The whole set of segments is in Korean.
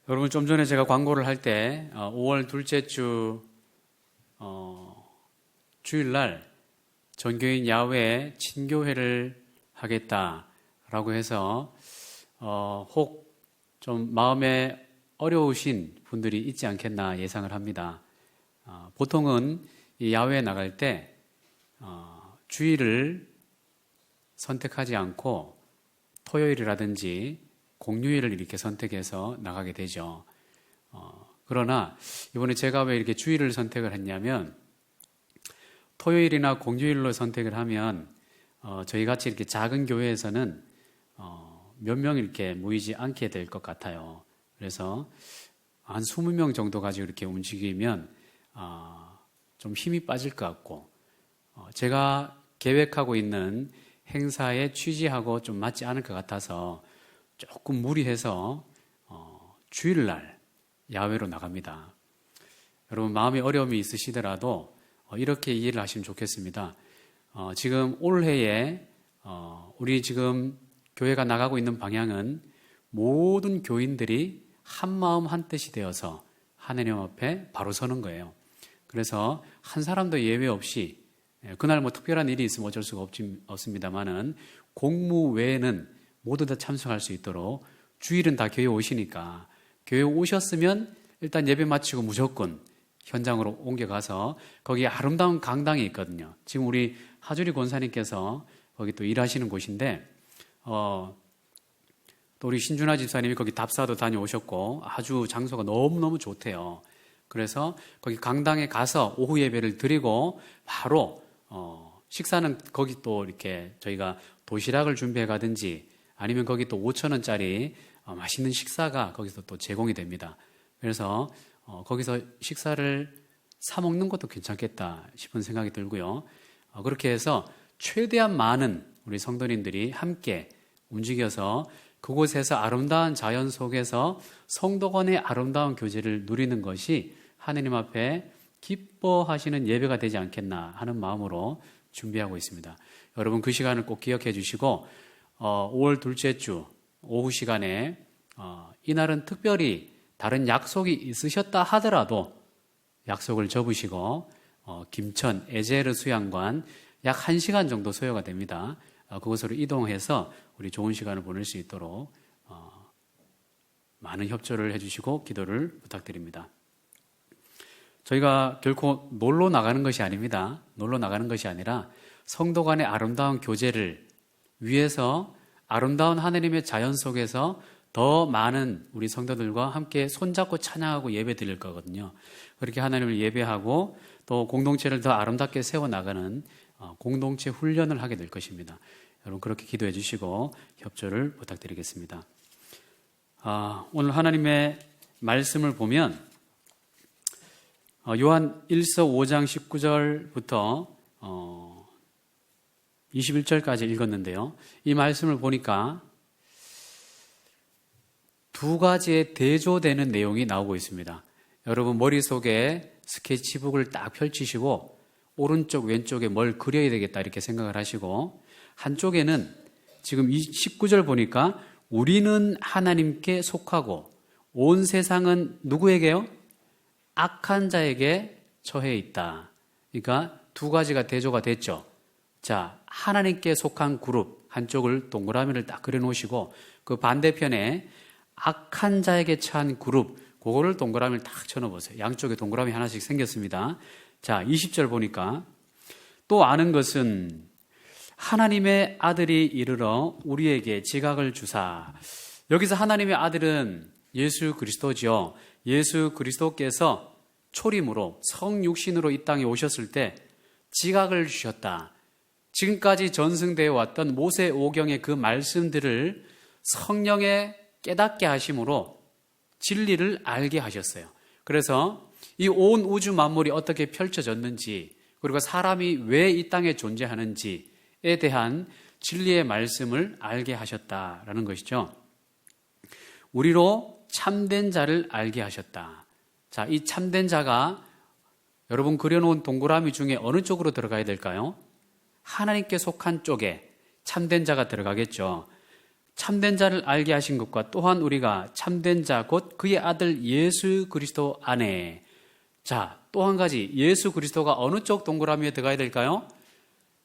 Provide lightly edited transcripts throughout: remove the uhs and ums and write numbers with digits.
여러분, 좀 전에 제가 광고를 할 때 5월 둘째 주 주일날 전교인 야외 친교회를 하겠다라고 해서 혹 좀 마음에 어려우신 분들이 있지 않겠나 예상을 합니다. 보통은 이 야외에 나갈 때 주일을 선택하지 않고 토요일이라든지 공휴일을 이렇게 선택해서 나가게 되죠. 그러나 이번에 제가 왜 이렇게 주일을 선택을 했냐면, 토요일이나 공휴일로 선택을 하면 저희 같이 이렇게 작은 교회에서는 몇 명 이렇게 모이지 않게 될 것 같아요. 그래서 한 20명 정도 가지고 이렇게 움직이면 좀 힘이 빠질 것 같고, 제가 계획하고 있는 행사의 취지하고 좀 맞지 않을 것 같아서 조금 무리해서 주일날 야외로 나갑니다. 여러분, 마음에 어려움이 있으시더라도 이렇게 이해를 하시면 좋겠습니다. 지금 올해에 우리 지금 교회가 나가고 있는 방향은 모든 교인들이 한 마음 한 뜻이 되어서 하나님 앞에 바로 서는 거예요. 그래서 한 사람도 예외 없이, 그날 뭐 특별한 일이 있으면 어쩔 수가 없습니다만은 공무 외에는 모두 다 참석할 수 있도록, 주일은 다 교회 오시니까 교회 오셨으면 일단 예배 마치고 무조건 현장으로 옮겨가서 거기 아름다운 강당이 있거든요. 지금 우리 하주리 권사님께서 거기 또 일하시는 곳인데, 또 우리 신준하 집사님이 거기 답사도 다녀오셨고 아주 장소가 너무너무 좋대요. 그래서 거기 강당에 가서 오후 예배를 드리고 바로 식사는 거기 또 이렇게 저희가 도시락을 준비해 가든지 아니면 거기 또 5,000원짜리 맛있는 식사가 거기서 또 제공이 됩니다. 그래서 거기서 식사를 사 먹는 것도 괜찮겠다 싶은 생각이 들고요. 그렇게 해서 최대한 많은 우리 성도님들이 함께 움직여서 그곳에서 아름다운 자연 속에서 성도간의 아름다운 교제를 누리는 것이 하느님 앞에 기뻐하시는 예배가 되지 않겠나 하는 마음으로 준비하고 있습니다. 여러분, 그 시간을 꼭 기억해 주시고 5월 둘째 주 오후 시간에 이날은 특별히 다른 약속이 있으셨다 하더라도 약속을 접으시고 김천 에제르 수양관 약 1시간 정도 소요가 됩니다. 그곳으로 이동해서 우리 좋은 시간을 보낼 수 있도록 많은 협조를 해주시고 기도를 부탁드립니다. 저희가 결코 놀러 나가는 것이 아닙니다. 놀러 나가는 것이 아니라 성도 간의 아름다운 교제를 위해서 아름다운 하나님의 자연 속에서 더 많은 우리 성도들과 함께 손잡고 찬양하고 예배 드릴 거거든요. 그렇게 하나님을 예배하고 또 공동체를 더 아름답게 세워나가는 공동체 훈련을 하게 될 것입니다. 여러분, 그렇게 기도해 주시고 협조를 부탁드리겠습니다. 오늘 하나님의 말씀을 보면 요한 1서 5장 19절부터 21절까지 읽었는데요. 이 말씀을 보니까 두 가지의 대조되는 내용이 나오고 있습니다. 여러분, 머릿속에 스케치북을 딱 펼치시고 오른쪽 왼쪽에 뭘 그려야 되겠다 이렇게 생각을 하시고, 한쪽에는 지금 19절 보니까 우리는 하나님께 속하고 온 세상은 누구에게요? 악한 자에게 처해 있다. 그러니까 두 가지가 대조가 됐죠. 자, 하나님께 속한 그룹 한쪽을 동그라미를 딱 그려놓으시고, 그 반대편에 악한 자에게 처한 그룹, 그거를 동그라미를 딱 쳐놓으세요. 양쪽에 동그라미 하나씩 생겼습니다. 자, 20절 보니까 또 아는 것은 하나님의 아들이 이르러 우리에게 지각을 주사. 여기서 하나님의 아들은 예수 그리스도죠. 예수 그리스도께서 초림으로 성육신으로 이 땅에 오셨을 때 지각을 주셨다. 지금까지 전승되어 왔던 모세 오경의 그 말씀들을 성령에 깨닫게 하심으로 진리를 알게 하셨어요. 그래서 이 온 우주 만물이 어떻게 펼쳐졌는지, 그리고 사람이 왜 이 땅에 존재하는지에 대한 진리의 말씀을 알게 하셨다라는 것이죠. 우리로 참된 자를 알게 하셨다. 자, 이 참된 자가 여러분 그려놓은 동그라미 중에 어느 쪽으로 들어가야 될까요? 하나님께 속한 쪽에 참된 자가 들어가겠죠. 참된 자를 알게 하신 것과 또한 우리가 참된 자 곧 그의 아들 예수 그리스도 안에. 자, 또 한 가지, 예수 그리스도가 어느 쪽 동그라미에 들어가야 될까요?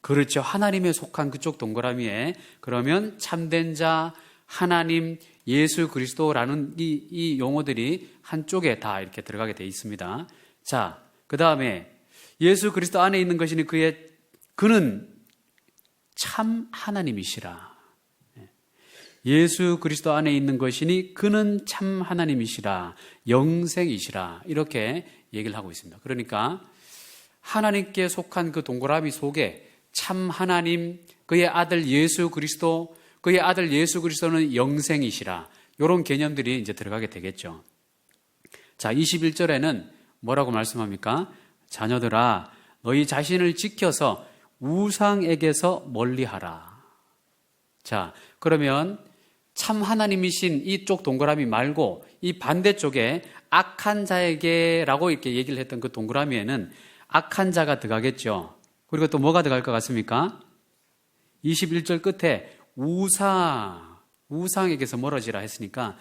그렇죠. 하나님에 속한 그쪽 동그라미에. 그러면 참된 자, 하나님, 예수 그리스도라는 이 용어들이 한쪽에 다 이렇게 들어가게 되어 있습니다. 자, 그 다음에 예수 그리스도 안에 있는 것이니 그는 참 하나님이시라. 예수 그리스도 안에 있는 것이니 그는 참 하나님이시라. 영생이시라. 이렇게 얘기를 하고 있습니다. 그러니까 하나님께 속한 그 동그라미 속에 참 하나님, 그의 아들 예수 그리스도, 그의 아들 예수 그리스도는 영생이시라. 이런 개념들이 이제 들어가게 되겠죠. 자, 21절에는 뭐라고 말씀합니까? 자녀들아, 너희 자신을 지켜서 우상에게서 멀리하라. 자, 그러면 참 하나님이신 이쪽 동그라미 말고 이 반대쪽에 악한 자에게라고 이렇게 얘기를 했던 그 동그라미에는 악한 자가 들어가겠죠. 그리고 또 뭐가 들어갈 것 같습니까? 21절 끝에 우상에게서 멀어지라 했으니까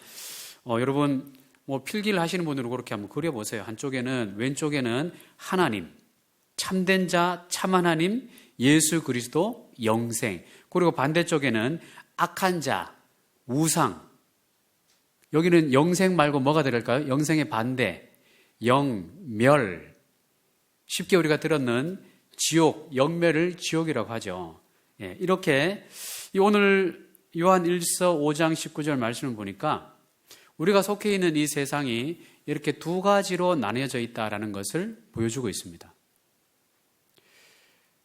여러분 뭐 필기를 하시는 분들은 그렇게 한번 그려보세요. 한쪽에는 왼쪽에는 하나님, 참된 자, 참 하나님, 예수 그리스도, 영생. 그리고 반대쪽에는 악한 자, 우상. 여기는 영생 말고 뭐가 들을까요? 영생의 반대, 영멸. 쉽게 우리가 들었는 지옥, 영멸을 지옥이라고 하죠. 예, 이렇게 오늘 요한 1서 5장 19절 말씀을 보니까 우리가 속해 있는 이 세상이 이렇게 두 가지로 나뉘어져 있다라는 것을 보여주고 있습니다.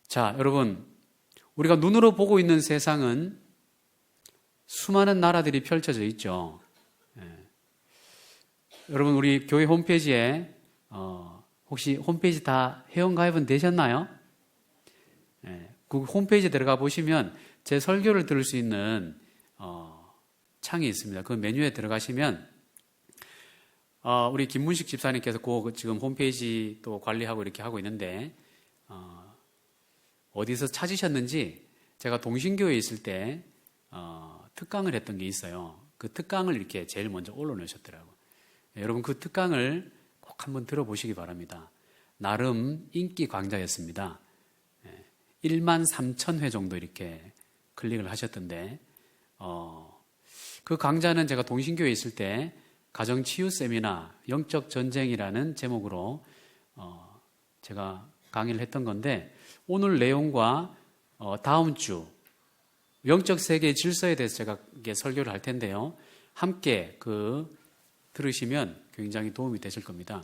자, 여러분, 우리가 눈으로 보고 있는 세상은 수많은 나라들이 펼쳐져 있죠. 예. 여러분, 우리 교회 홈페이지에 혹시 홈페이지 다 회원가입은 되셨나요? 예. 그 홈페이지에 들어가 보시면 제 설교를 들을 수 있는 창이 있습니다. 그 메뉴에 들어가시면 우리 김문식 집사님께서 지금 홈페이지 또 관리하고 이렇게 하고 있는데 어디서 찾으셨는지 제가 동신교회에 있을 때 특강을 했던 게 있어요. 그 특강을 이렇게 제일 먼저 올려놓으셨더라고요. 여러분 그 특강을 꼭 한번 들어보시기 바랍니다. 나름 인기 강좌였습니다. 1만 3천 회 정도 이렇게 클릭을 하셨던데 그 강좌는 제가 동신교회에 있을 때 가정치유 세미나 영적 전쟁이라는 제목으로 제가 강의를 했던 건데 오늘 내용과 다음 주 영적 세계의 질서에 대해서 제가 설교를 할 텐데요. 함께 들으시면 굉장히 도움이 되실 겁니다.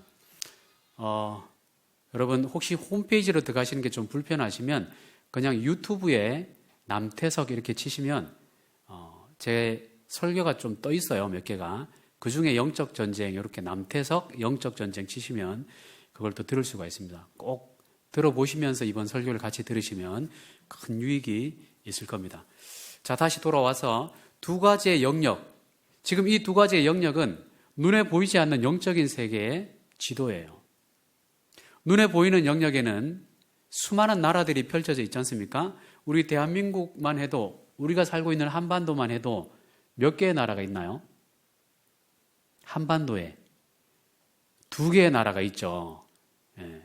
여러분 혹시 홈페이지로 들어가시는 게 좀 불편하시면 그냥 유튜브에 남태석 이렇게 치시면 제 설교가 좀 떠 있어요. 몇 개가. 그 중에 영적 전쟁 이렇게 남태석 영적 전쟁 치시면 그걸 또 들을 수가 있습니다. 꼭 들어보시면서 이번 설교를 같이 들으시면 큰 유익이 있을 겁니다. 자, 다시 돌아와서 두 가지의 영역. 지금 이 두 가지의 영역은 눈에 보이지 않는 영적인 세계의 지도예요. 눈에 보이는 영역에는 수많은 나라들이 펼쳐져 있지 않습니까? 우리 대한민국만 해도 우리가 살고 있는 한반도만 해도 몇 개의 나라가 있나요? 한반도에 2개의 나라가 있죠. 예,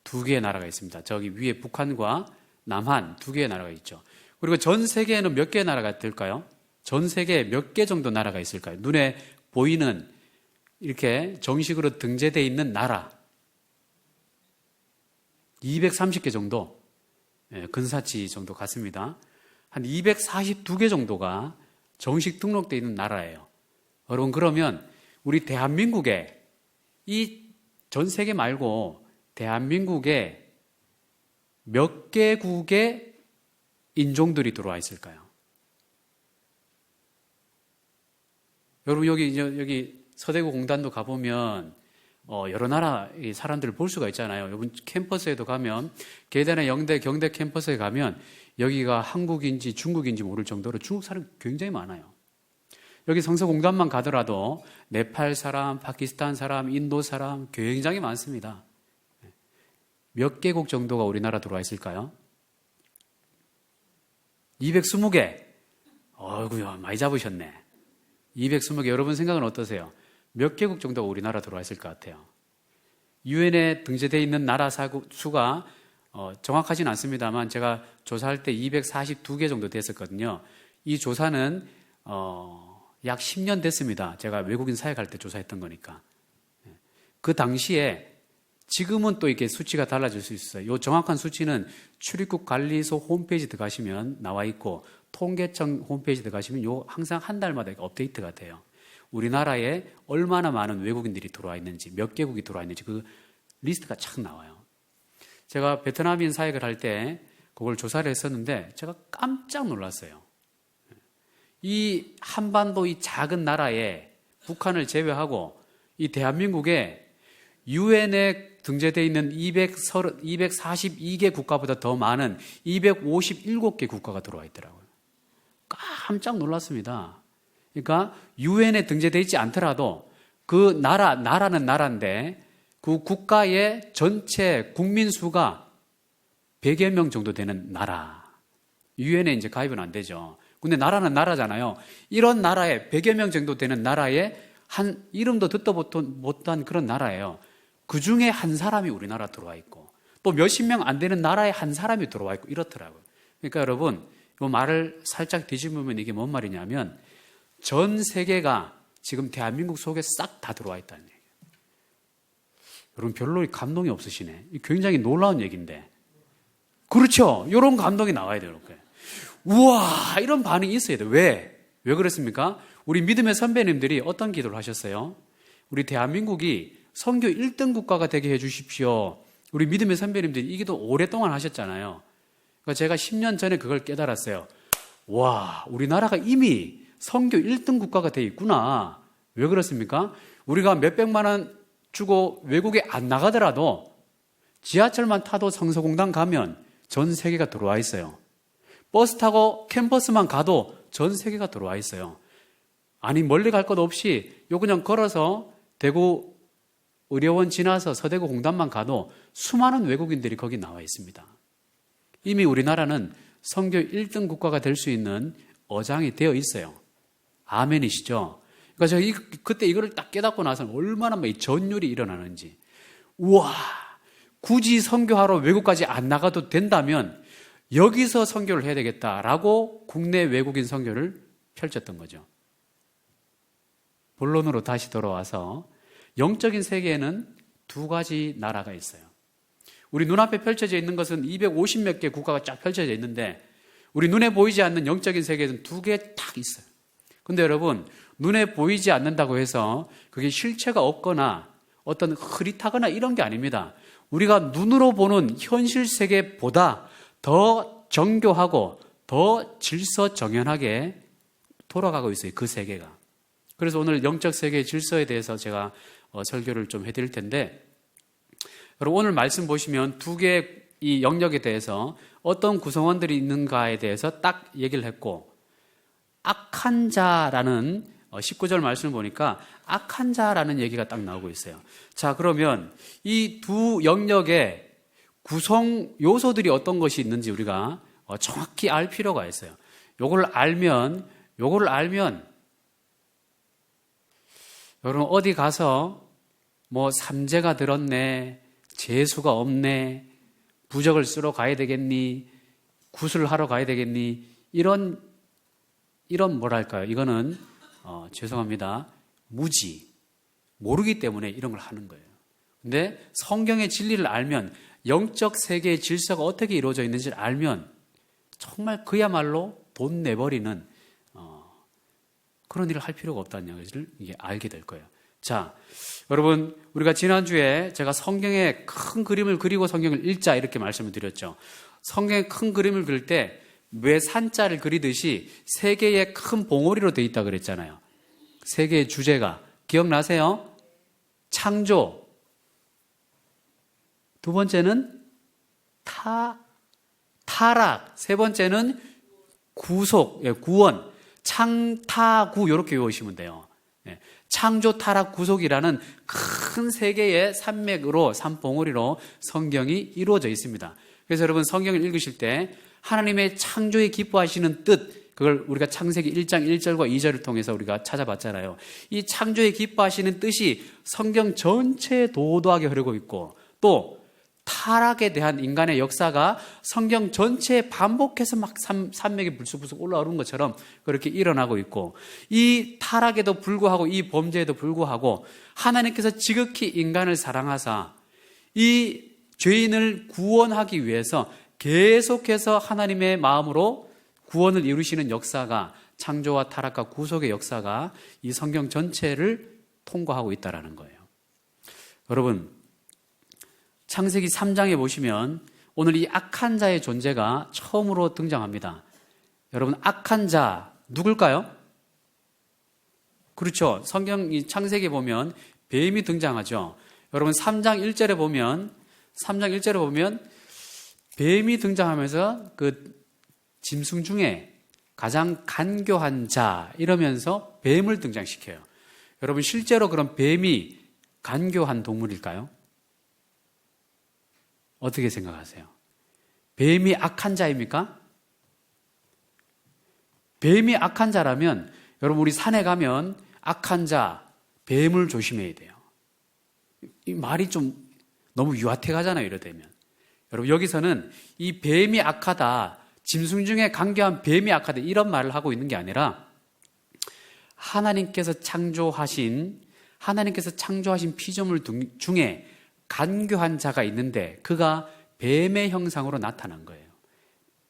2개의 나라가 있습니다. 저기 위에 북한과 남한 2개의 나라가 있죠. 그리고 전 세계에는 몇 개의 나라가 될까요? 전 세계에 몇 개 정도 나라가 있을까요? 눈에 보이는 이렇게 정식으로 등재되어 있는 나라 230개 정도, 근사치 정도 같습니다. 한 242개 정도가 정식 등록되어 있는 나라예요. 여러분 그러면 우리 대한민국에 이 전 세계 말고 대한민국에 몇 개국의 인종들이 들어와 있을까요? 여러분 여기 서대구 공단도 가보면 여러 나라의 사람들을 볼 수가 있잖아요. 여러분 캠퍼스에도 가면 계단의 영대 경대 캠퍼스에 가면 여기가 한국인지 중국인지 모를 정도로 중국 사람이 굉장히 많아요. 여기 성서공단만 가더라도 네팔 사람, 파키스탄 사람, 인도 사람 굉장히 많습니다. 몇 개국 정도가 우리나라 들어와 있을까요? 220개. 어이구야, 많이 잡으셨네. 220개. 여러분 생각은 어떠세요? 몇 개국 정도가 우리나라 들어와 있을 것 같아요? 유엔에 등재되어 있는 나라 수가 정확하진 않습니다만 제가 조사할 때 242개 정도 됐었거든요. 이 조사는 약 10년 됐습니다. 제가 외국인 사역할 때 조사했던 거니까. 그 당시에 지금은 또 이렇게 수치가 달라질 수 있어요. 이 정확한 수치는 출입국 관리소 홈페이지 들어가시면 나와 있고 통계청 홈페이지 들어가시면 항상 한 달마다 업데이트가 돼요. 우리나라에 얼마나 많은 외국인들이 들어와 있는지, 몇 개국이 들어와 있는지 그 리스트가 착 나와요. 제가 베트남인 사역을 할 때 그걸 조사를 했었는데 제가 깜짝 놀랐어요. 이 한반도 이 작은 나라에 북한을 제외하고 이 대한민국에 유엔에 등재되어 있는 242개 국가보다 더 많은 257개 국가가 들어와 있더라고요. 깜짝 놀랐습니다. 그러니까 유엔에 등재되어 있지 않더라도 그 나라는 나라인데 그 국가의 전체 국민 수가 100여 명 정도 되는 나라. 유엔에 이제 가입은 안 되죠. 근데 나라는 나라잖아요. 이런 나라에 100여 명 정도 되는 나라에 한 이름도 듣도 못한 그런 나라예요. 그 중에 한 사람이 우리나라 들어와 있고 또 몇십 명 안 되는 나라에 한 사람이 들어와 있고 이렇더라고요. 그러니까 여러분 이 말을 살짝 뒤집으면 이게 뭔 말이냐면 전 세계가 지금 대한민국 속에 싹 다 들어와 있다는 얘기예요. 여러분 별로 감동이 없으시네. 굉장히 놀라운 얘기인데 그렇죠. 이런 감동이 나와야 돼요. 이렇게. 우와 이런 반응이 있어야 돼요. 왜 그렇습니까? 우리 믿음의 선배님들이 어떤 기도를 하셨어요? 우리 대한민국이 선교 1등 국가가 되게 해 주십시오. 우리 믿음의 선배님들이 이 기도 오랫동안 하셨잖아요. 그러니까 제가 10년 전에 그걸 깨달았어요. 와, 우리나라가 이미 선교 1등 국가가 돼 있구나. 왜 그렇습니까? 우리가 몇백만 원 주고 외국에 안 나가더라도 지하철만 타도 성서공단 가면 전 세계가 들어와 있어요. 버스 타고 캠퍼스만 가도 전 세계가 들어와 있어요. 아니 멀리 갈 것 없이 요 그냥 걸어서 대구 의료원 지나서 서대구 공단만 가도 수많은 외국인들이 거기 나와 있습니다. 이미 우리나라는 선교 1등 국가가 될 수 있는 어장이 되어 있어요. 아멘이시죠? 그러니까 제가 그때 이거를 딱 깨닫고 나서는 얼마나 이 전율이 일어나는지. 우와, 굳이 선교하러 외국까지 안 나가도 된다면 여기서 선교를 해야 되겠다라고 국내 외국인 선교를 펼쳤던 거죠. 본론으로 다시 돌아와서 영적인 세계에는 두 가지 나라가 있어요. 우리 눈앞에 펼쳐져 있는 것은 250몇 개 국가가 쫙 펼쳐져 있는데 우리 눈에 보이지 않는 영적인 세계에는 두 개 딱 있어요. 근데 여러분 눈에 보이지 않는다고 해서 그게 실체가 없거나 어떤 흐릿하거나 이런 게 아닙니다. 우리가 눈으로 보는 현실 세계보다 더 정교하고 더 질서정연하게 돌아가고 있어요. 그 세계가. 그래서 오늘 영적 세계의 질서에 대해서 제가 설교를 좀 해드릴 텐데 여러분 오늘 말씀 보시면 두 개의 이 영역에 대해서 어떤 구성원들이 있는가에 대해서 딱 얘기를 했고 악한 자라는 19절 말씀을 보니까 악한 자라는 얘기가 딱 나오고 있어요. 자, 그러면 이 두 영역의 구성 요소들이 어떤 것이 있는지 우리가 정확히 알 필요가 있어요. 요걸 알면 여러분 어디 가서 뭐 삼재가 들었네, 재수가 없네, 부적을 쓰러 가야 되겠니, 구슬을 하러 가야 되겠니, 이런 뭐랄까요? 이거는 죄송합니다. 무지, 모르기 때문에 이런 걸 하는 거예요. 근데 성경의 진리를 알면 영적 세계의 질서가 어떻게 이루어져 있는지를 알면 정말 그야말로 돈 내버리는 그런 일을 할 필요가 없다는 것을 이게 알게 될 거예요. 자, 여러분 우리가 지난주에 제가 성경의 큰 그림을 그리고 성경을 읽자 이렇게 말씀을 드렸죠. 성경의 큰 그림을 그릴 때 왜 산자를 그리듯이 세 개의 큰 봉오리로 되어 있다 그랬잖아요. 세 개의 주제가 기억나세요? 창조, 두 번째는 타락, 세 번째는 구속, 구원, 창타구 이렇게 외우시면 돼요. 창조, 타락, 구속이라는 큰 세 개의 산맥으로 산봉우리로 성경이 이루어져 있습니다. 그래서 여러분 성경을 읽으실 때 하나님의 창조에 기뻐하시는 뜻, 그걸 우리가 창세기 1장 1절과 2절을 통해서 우리가 찾아봤잖아요. 이 창조에 기뻐하시는 뜻이 성경 전체에 도도하게 흐르고 있고, 또 타락에 대한 인간의 역사가 성경 전체에 반복해서 막 산맥이 불쑥불쑥 올라오는 것처럼 그렇게 일어나고 있고, 이 타락에도 불구하고, 이 범죄에도 불구하고 하나님께서 지극히 인간을 사랑하사 이 죄인을 구원하기 위해서 계속해서 하나님의 마음으로 구원을 이루시는 역사가, 창조와 타락과 구속의 역사가 이 성경 전체를 통과하고 있다는 거예요. 여러분, 창세기 3장에 보시면 오늘 이 악한 자의 존재가 처음으로 등장합니다. 여러분, 악한 자 누굴까요? 그렇죠. 성경 이 창세기에 보면 뱀이 등장하죠. 여러분, 3장 1절에 보면 뱀이 등장하면서 그 짐승 중에 가장 간교한 자 이러면서 뱀을 등장시켜요. 여러분, 실제로 그럼 뱀이 간교한 동물일까요? 어떻게 생각하세요? 뱀이 악한 자입니까? 뱀이 악한 자라면 여러분, 우리 산에 가면 악한 자, 뱀을 조심해야 돼요. 이 말이 좀 너무 유아태 가잖아요, 이러되면. 여러분, 여기서는 이 뱀이 악하다, 짐승 중에 간교한 뱀이 악하다, 이런 말을 하고 있는 게 아니라 하나님께서 창조하신 피조물 중에 간교한 자가 있는데 그가 뱀의 형상으로 나타난 거예요.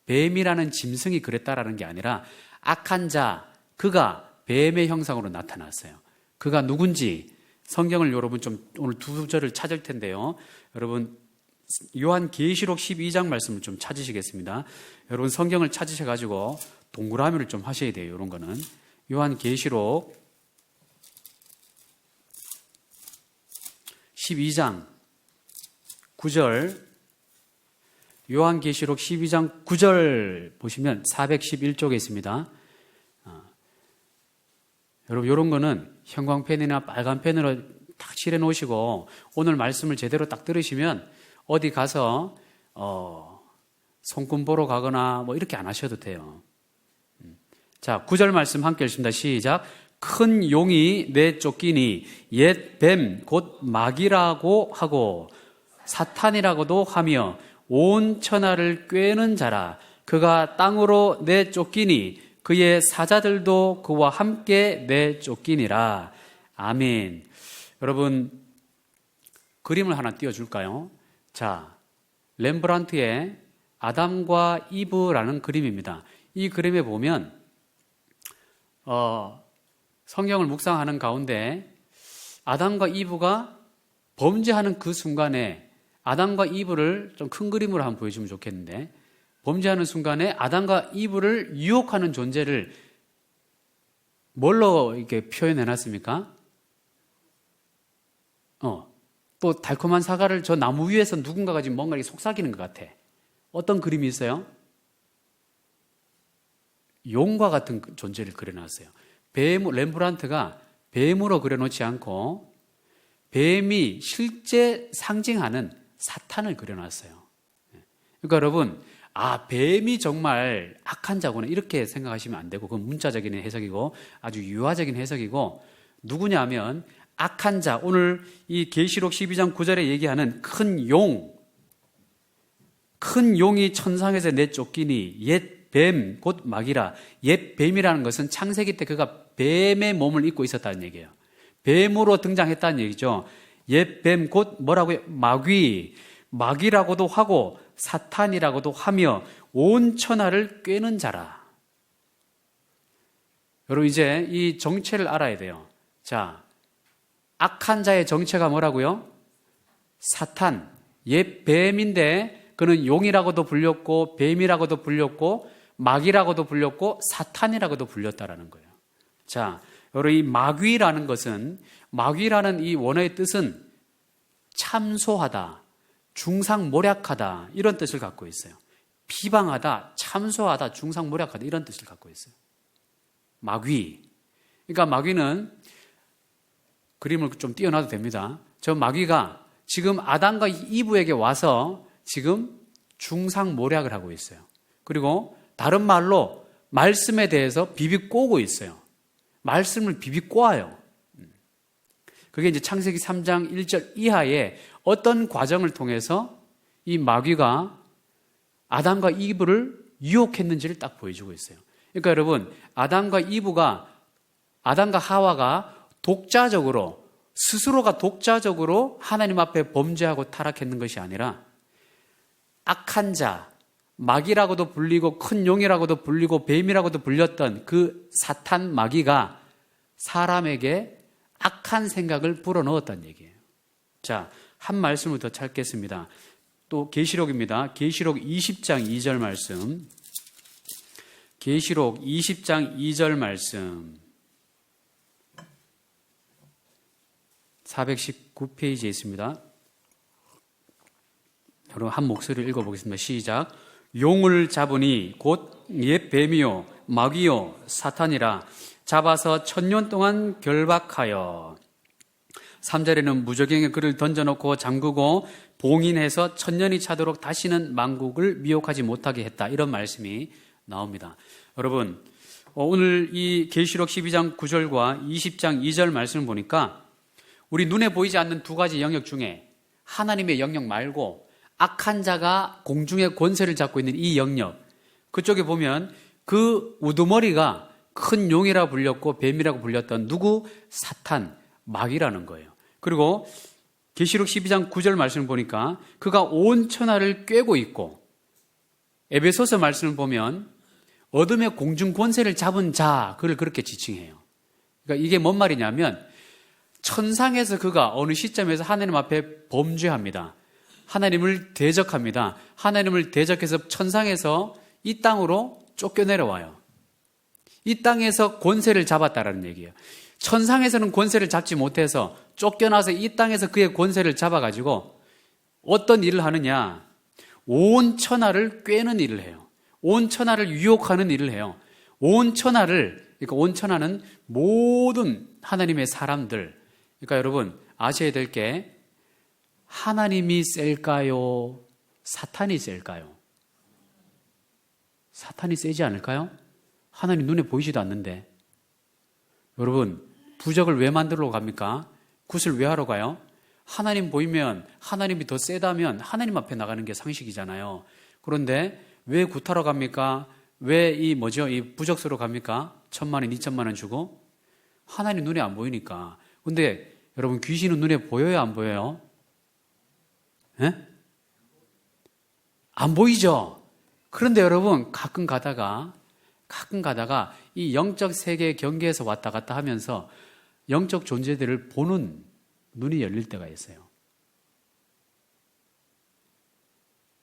뱀이라는 짐승이 그랬다라는 게 아니라 악한 자, 그가 뱀의 형상으로 나타났어요. 그가 누군지 성경을 여러분 좀 오늘 두 절을 찾을 텐데요. 여러분, 요한계시록 12장 말씀을 좀 찾으시겠습니다. 여러분, 성경을 찾으셔가지고 동그라미를 좀 하셔야 돼요. 이런 거는 요한계시록 12장 9절, 요한계시록 12장 9절 보시면 411쪽에 있습니다. 여러분, 이런 거는 형광펜이나 빨간 펜으로 딱 칠해 놓으시고 오늘 말씀을 제대로 딱 들으시면 어디 가서 손금 보러 가거나 뭐 이렇게 안 하셔도 돼요. 자, 9절 말씀 함께 읽습니다. 시작. 큰 용이 내쫓기니 옛 뱀 곧 마귀라고 하고 사탄이라고도 하며 온 천하를 꿰는 자라. 그가 땅으로 내쫓기니 그의 사자들도 그와 함께 내쫓기니라. 아멘. 여러분, 그림을 하나 띄워줄까요? 자, 렘브란트의 아담과 이브라는 그림입니다. 이 그림에 보면 성경을 묵상하는 가운데 아담과 이브가 범죄하는 그 순간에 아담과 이브를 좀 큰 그림으로 한번 보여주면 좋겠는데, 범죄하는 순간에 아담과 이브를 유혹하는 존재를 뭘로 이렇게 표현해 놨습니까? 또 달콤한 사과를 저 나무 위에서 누군가가 지금 뭔가 속삭이는 것 같아. 어떤 그림이 있어요? 용과 같은 존재를 그려놨어요. 렘브란트가 뱀으로 그려놓지 않고 뱀이 실제 상징하는 사탄을 그려놨어요. 그러니까 여러분, 뱀이 정말 악한 자구나 이렇게 생각하시면 안 되고, 그건 문자적인 해석이고 아주 유화적인 해석이고, 누구냐면 악한 자, 오늘 이 계시록 12장 9절에 얘기하는 큰 용이 천상에서 내쫓기니 옛 뱀 곧 마귀라. 옛 뱀이라는 것은 창세기 때 그가 뱀의 몸을 입고 있었다는 얘기예요. 뱀으로 등장했다는 얘기죠. 옛 뱀 곧 뭐라고요? 마귀라고도 하고 사탄이라고도 하며 온 천하를 꿰는 자라. 여러분, 이제 이 정체를 알아야 돼요. 자, 악한 자의 정체가 뭐라고요? 사탄, 옛 뱀인데 그는 용이라고도 불렸고 뱀이라고도 불렸고 마귀라고도 불렸고 사탄이라고도 불렸다라는 거예요. 자, 여러분, 이 마귀라는 이 원어의 뜻은 참소하다, 중상모략하다 이런 뜻을 갖고 있어요. 비방하다, 참소하다, 중상모략하다 이런 뜻을 갖고 있어요. 마귀. 그러니까 마귀는 그림을 좀 띄워놔도 됩니다. 저 마귀가 지금 아담과 이브에게 와서 지금 중상모략을 하고 있어요. 그리고 다른 말로 말씀에 대해서 비비꼬고 있어요. 말씀을 비비꼬아요. 그게 이제 창세기 3장 1절 이하에 어떤 과정을 통해서 이 마귀가 아담과 이브를 유혹했는지를 딱 보여주고 있어요. 그러니까 여러분, 아담과 하와가 독자적으로, 스스로가 독자적으로 하나님 앞에 범죄하고 타락했는 것이 아니라 악한 자, 마귀라고도 불리고 큰 용이라고도 불리고 뱀이라고도 불렸던 그 사탄 마귀가 사람에게 악한 생각을 불어넣었다는 얘기예요. 자, 한 말씀을 더 찾겠습니다. 또 계시록입니다. 계시록 20장 2절 말씀. 계시록 20장 2절 말씀. 419페이지에 있습니다. 여러분 한 목소리를 읽어보겠습니다. 시작. 용을 잡으니 곧 옛 뱀이요 마귀요 사탄이라 잡아서 1000년 동안 결박하여 3절에는 무저갱에 그를 던져놓고 잠그고 봉인해서 1000년이 차도록 다시는 만국을 미혹하지 못하게 했다. 이런 말씀이 나옵니다. 여러분 오늘 이 계시록 12장 9절과 20장 2절 말씀을 보니까 우리 눈에 보이지 않는 두 가지 영역 중에 하나님의 영역 말고 악한 자가 공중의 권세를 잡고 있는 이 영역, 그쪽에 보면 그 우두머리가 큰 용이라고 불렸고 뱀이라고 불렸던 누구? 사탄, 마귀라는 거예요. 그리고 계시록 12장 9절 말씀을 보니까 그가 온 천하를 꿰고 있고, 에베소서 말씀을 보면 어둠의 공중 권세를 잡은 자, 그를 그렇게 지칭해요. 그러니까 이게 뭔 말이냐면 천상에서 그가 어느 시점에서 하나님 앞에 범죄합니다. 하나님을 대적합니다. 하나님을 대적해서 천상에서 이 땅으로 쫓겨내려와요. 이 땅에서 권세를 잡았다라는 얘기예요. 천상에서는 권세를 잡지 못해서 쫓겨나서 이 땅에서 그의 권세를 잡아가지고 어떤 일을 하느냐? 온 천하를 꿰는 일을 해요. 온 천하를 유혹하는 일을 해요. 그러니까 온 천하는 모든 하나님의 사람들. 그러니까 여러분 아셔야 될 게 하나님이 셀까요? 사탄이 셀까요? 사탄이 세지 않을까요? 하나님 눈에 보이지도 않는데. 여러분 부적을 왜 만들러 갑니까? 굿을 왜 하러 가요? 하나님 보이면 하나님이 더 세다면 하나님 앞에 나가는 게 상식이잖아요. 그런데 왜 굿하러 갑니까? 왜 이 부적수로 갑니까? 1000만 원, 2000만 원 주고? 하나님 눈에 안 보이니까. 근데 여러분 귀신은 눈에 보여요, 안 보여요? 예? 안 보이죠? 그런데 여러분 가끔 가다가 이 영적 세계 경계에서 왔다 갔다 하면서 영적 존재들을 보는 눈이 열릴 때가 있어요.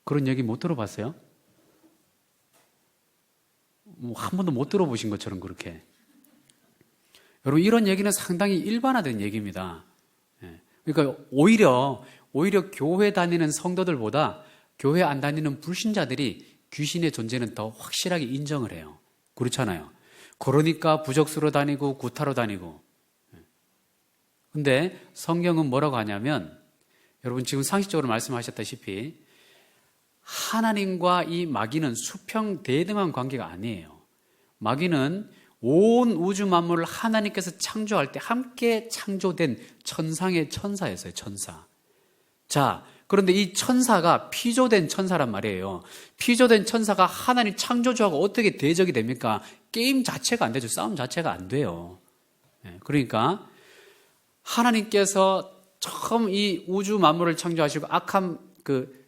그런 얘기 못 들어봤어요? 한 번도 못 들어보신 것처럼 그렇게. 여러분 이런 얘기는 상당히 일반화된 얘기입니다. 그러니까 오히려 교회 다니는 성도들보다 교회 안 다니는 불신자들이 귀신의 존재는 더 확실하게 인정을 해요. 그렇잖아요. 그러니까 부적수로 다니고 구타로 다니고. 근데 성경은 뭐라고 하냐면 여러분 지금 상식적으로 말씀하셨다시피 하나님과 이 마귀는 수평대등한 관계가 아니에요. 마귀는 온 우주 만물을 하나님께서 창조할 때 함께 창조된 천상의 천사였어요. 천사. 자, 그런데 이 천사가 피조된 천사란 말이에요. 피조된 천사가 하나님 창조주하고 어떻게 대적이 됩니까? 게임 자체가 안 되죠. 싸움 자체가 안 돼요. 그러니까 하나님께서 처음 이 우주 만물을 창조하시고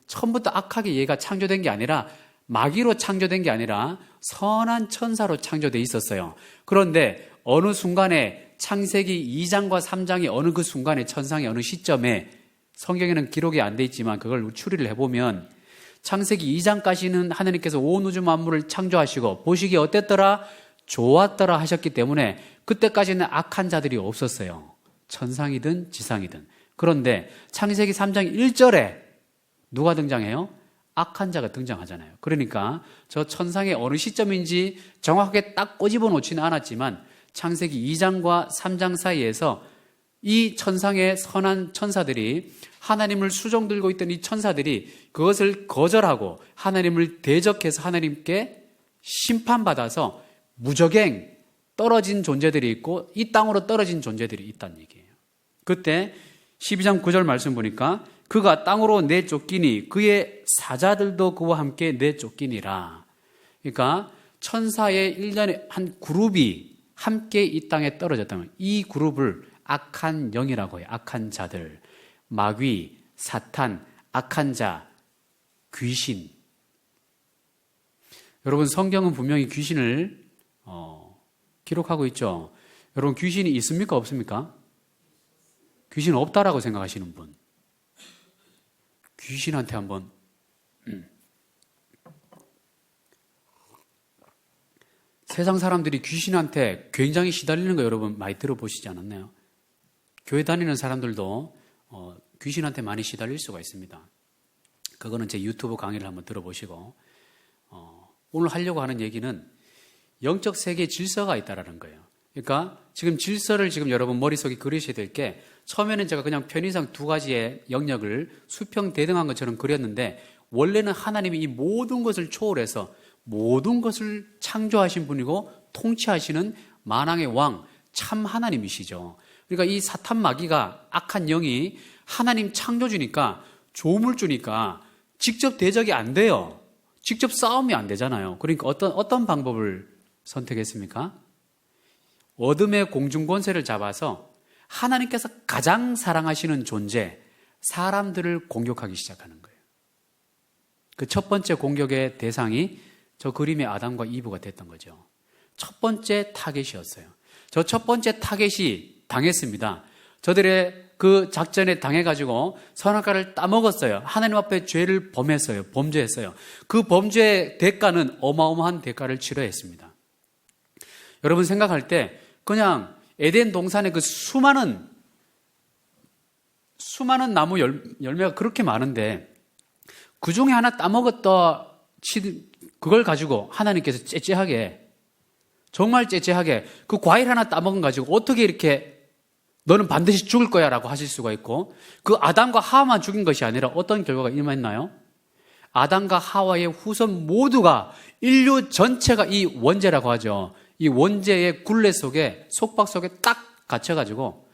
처음부터 악하게 얘가 창조된 게 아니라 마귀로 창조된 게 아니라 선한 천사로 창조되어 있었어요. 그런데 어느 순간에 창세기 2장과 3장의 어느 그 순간에 천상의 어느 시점에 성경에는 기록이 안 돼 있지만 그걸 추리를 해보면 창세기 2장까지는 하나님께서 온 우주 만물을 창조하시고 보시기에 어땠더라? 좋았더라 하셨기 때문에 그때까지는 악한 자들이 없었어요. 천상이든 지상이든. 그런데 창세기 3장 1절에 누가 등장해요? 악한 자가 등장하잖아요. 그러니까 저 천상의 어느 시점인지 정확하게 딱 꼬집어 놓지는 않았지만 창세기 2장과 3장 사이에서 이 천상의 선한 천사들이 하나님을 수종 들고 있던 이 천사들이 그것을 거절하고 하나님을 대적해서 하나님께 심판받아서 무적행 떨어진 존재들이 있고 이 땅으로 떨어진 존재들이 있다는 얘기예요. 그때 12장 9절 말씀 보니까 그가 땅으로 내쫓기니 그의 사자들도 그와 함께 내쫓기니라. 그러니까 천사의 일련의 한 그룹이 함께 이 땅에 떨어졌다면 이 그룹을 악한 영이라고 해요. 악한 자들, 마귀, 사탄, 악한 자, 귀신. 여러분 성경은 분명히 귀신을 기록하고 있죠. 여러분 귀신이 있습니까? 없습니까? 귀신 없다라고 생각하시는 분. 귀신한테 한번 세상 사람들이 귀신한테 굉장히 시달리는 거 여러분 많이 들어보시지 않았나요? 교회 다니는 사람들도 귀신한테 많이 시달릴 수가 있습니다. 그거는 제 유튜브 강의를 한번 들어보시고 오늘 하려고 하는 얘기는 영적 세계의 질서가 있다라는 거예요. 그러니까 지금 질서를 지금 여러분 머릿속에 그리셔야 될 게 처음에는 제가 그냥 편의상 두 가지의 영역을 수평대등한 것처럼 그렸는데 원래는 하나님이 이 모든 것을 초월해서 모든 것을 창조하신 분이고 통치하시는 만왕의 왕 참 하나님이시죠. 그러니까 이 사탄 마귀가 악한 영이 하나님 창조주니까 조물주니까 직접 대적이 안 돼요. 직접 싸움이 안 되잖아요. 그러니까 어떤 방법을 선택했습니까? 어둠의 공중권세를 잡아서 하나님께서 가장 사랑하시는 존재, 사람들을 공격하기 시작하는 거예요. 그 첫 번째 공격의 대상이 저 그림의 아담과 이브가 됐던 거죠. 첫 번째 타겟이었어요. 저 첫 번째 타겟이 당했습니다. 저들의 그 작전에 당해가지고 선악과를 따먹었어요. 하나님 앞에 죄를 범했어요. 범죄했어요. 그 범죄의 대가는 어마어마한 대가를 치러야 했습니다. 여러분 생각할 때 그냥 에덴 동산에 그 수많은 나무 열매가 그렇게 많은데 그 중에 하나 따먹었다 그걸 가지고 하나님께서 정말 째째하게 그 과일 하나 따먹은 가지고 어떻게 이렇게 너는 반드시 죽을 거야 라고 하실 수가 있고 그 아담과 하와만 죽인 것이 아니라 어떤 결과가 임했나요? 아담과 하와의 후손 모두가 인류 전체가 이 원죄라고 하죠. 이 원죄의 굴레 속에 속박 속에 딱 갇혀가지고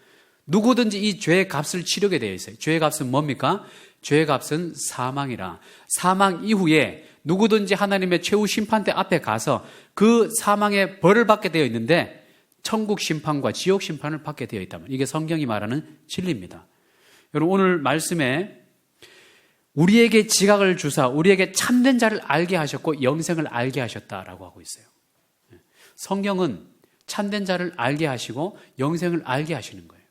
누구든지 이 죄의 값을 치르게 되어 있어요. 죄의 값은 뭡니까? 죄의 값은 사망이라. 사망 이후에 누구든지 하나님의 최후 심판대 앞에 가서 그 사망의 벌을 받게 되어 있는데 천국 심판과 지옥 심판을 받게 되어 있다면 이게 성경이 말하는 진리입니다. 여러분 오늘 말씀에 우리에게 지각을 주사 우리에게 참된 자를 알게 하셨고 영생을 알게 하셨다라고 하고 있어요. 성경은 참된 자를 알게 하시고 영생을 알게 하시는 거예요.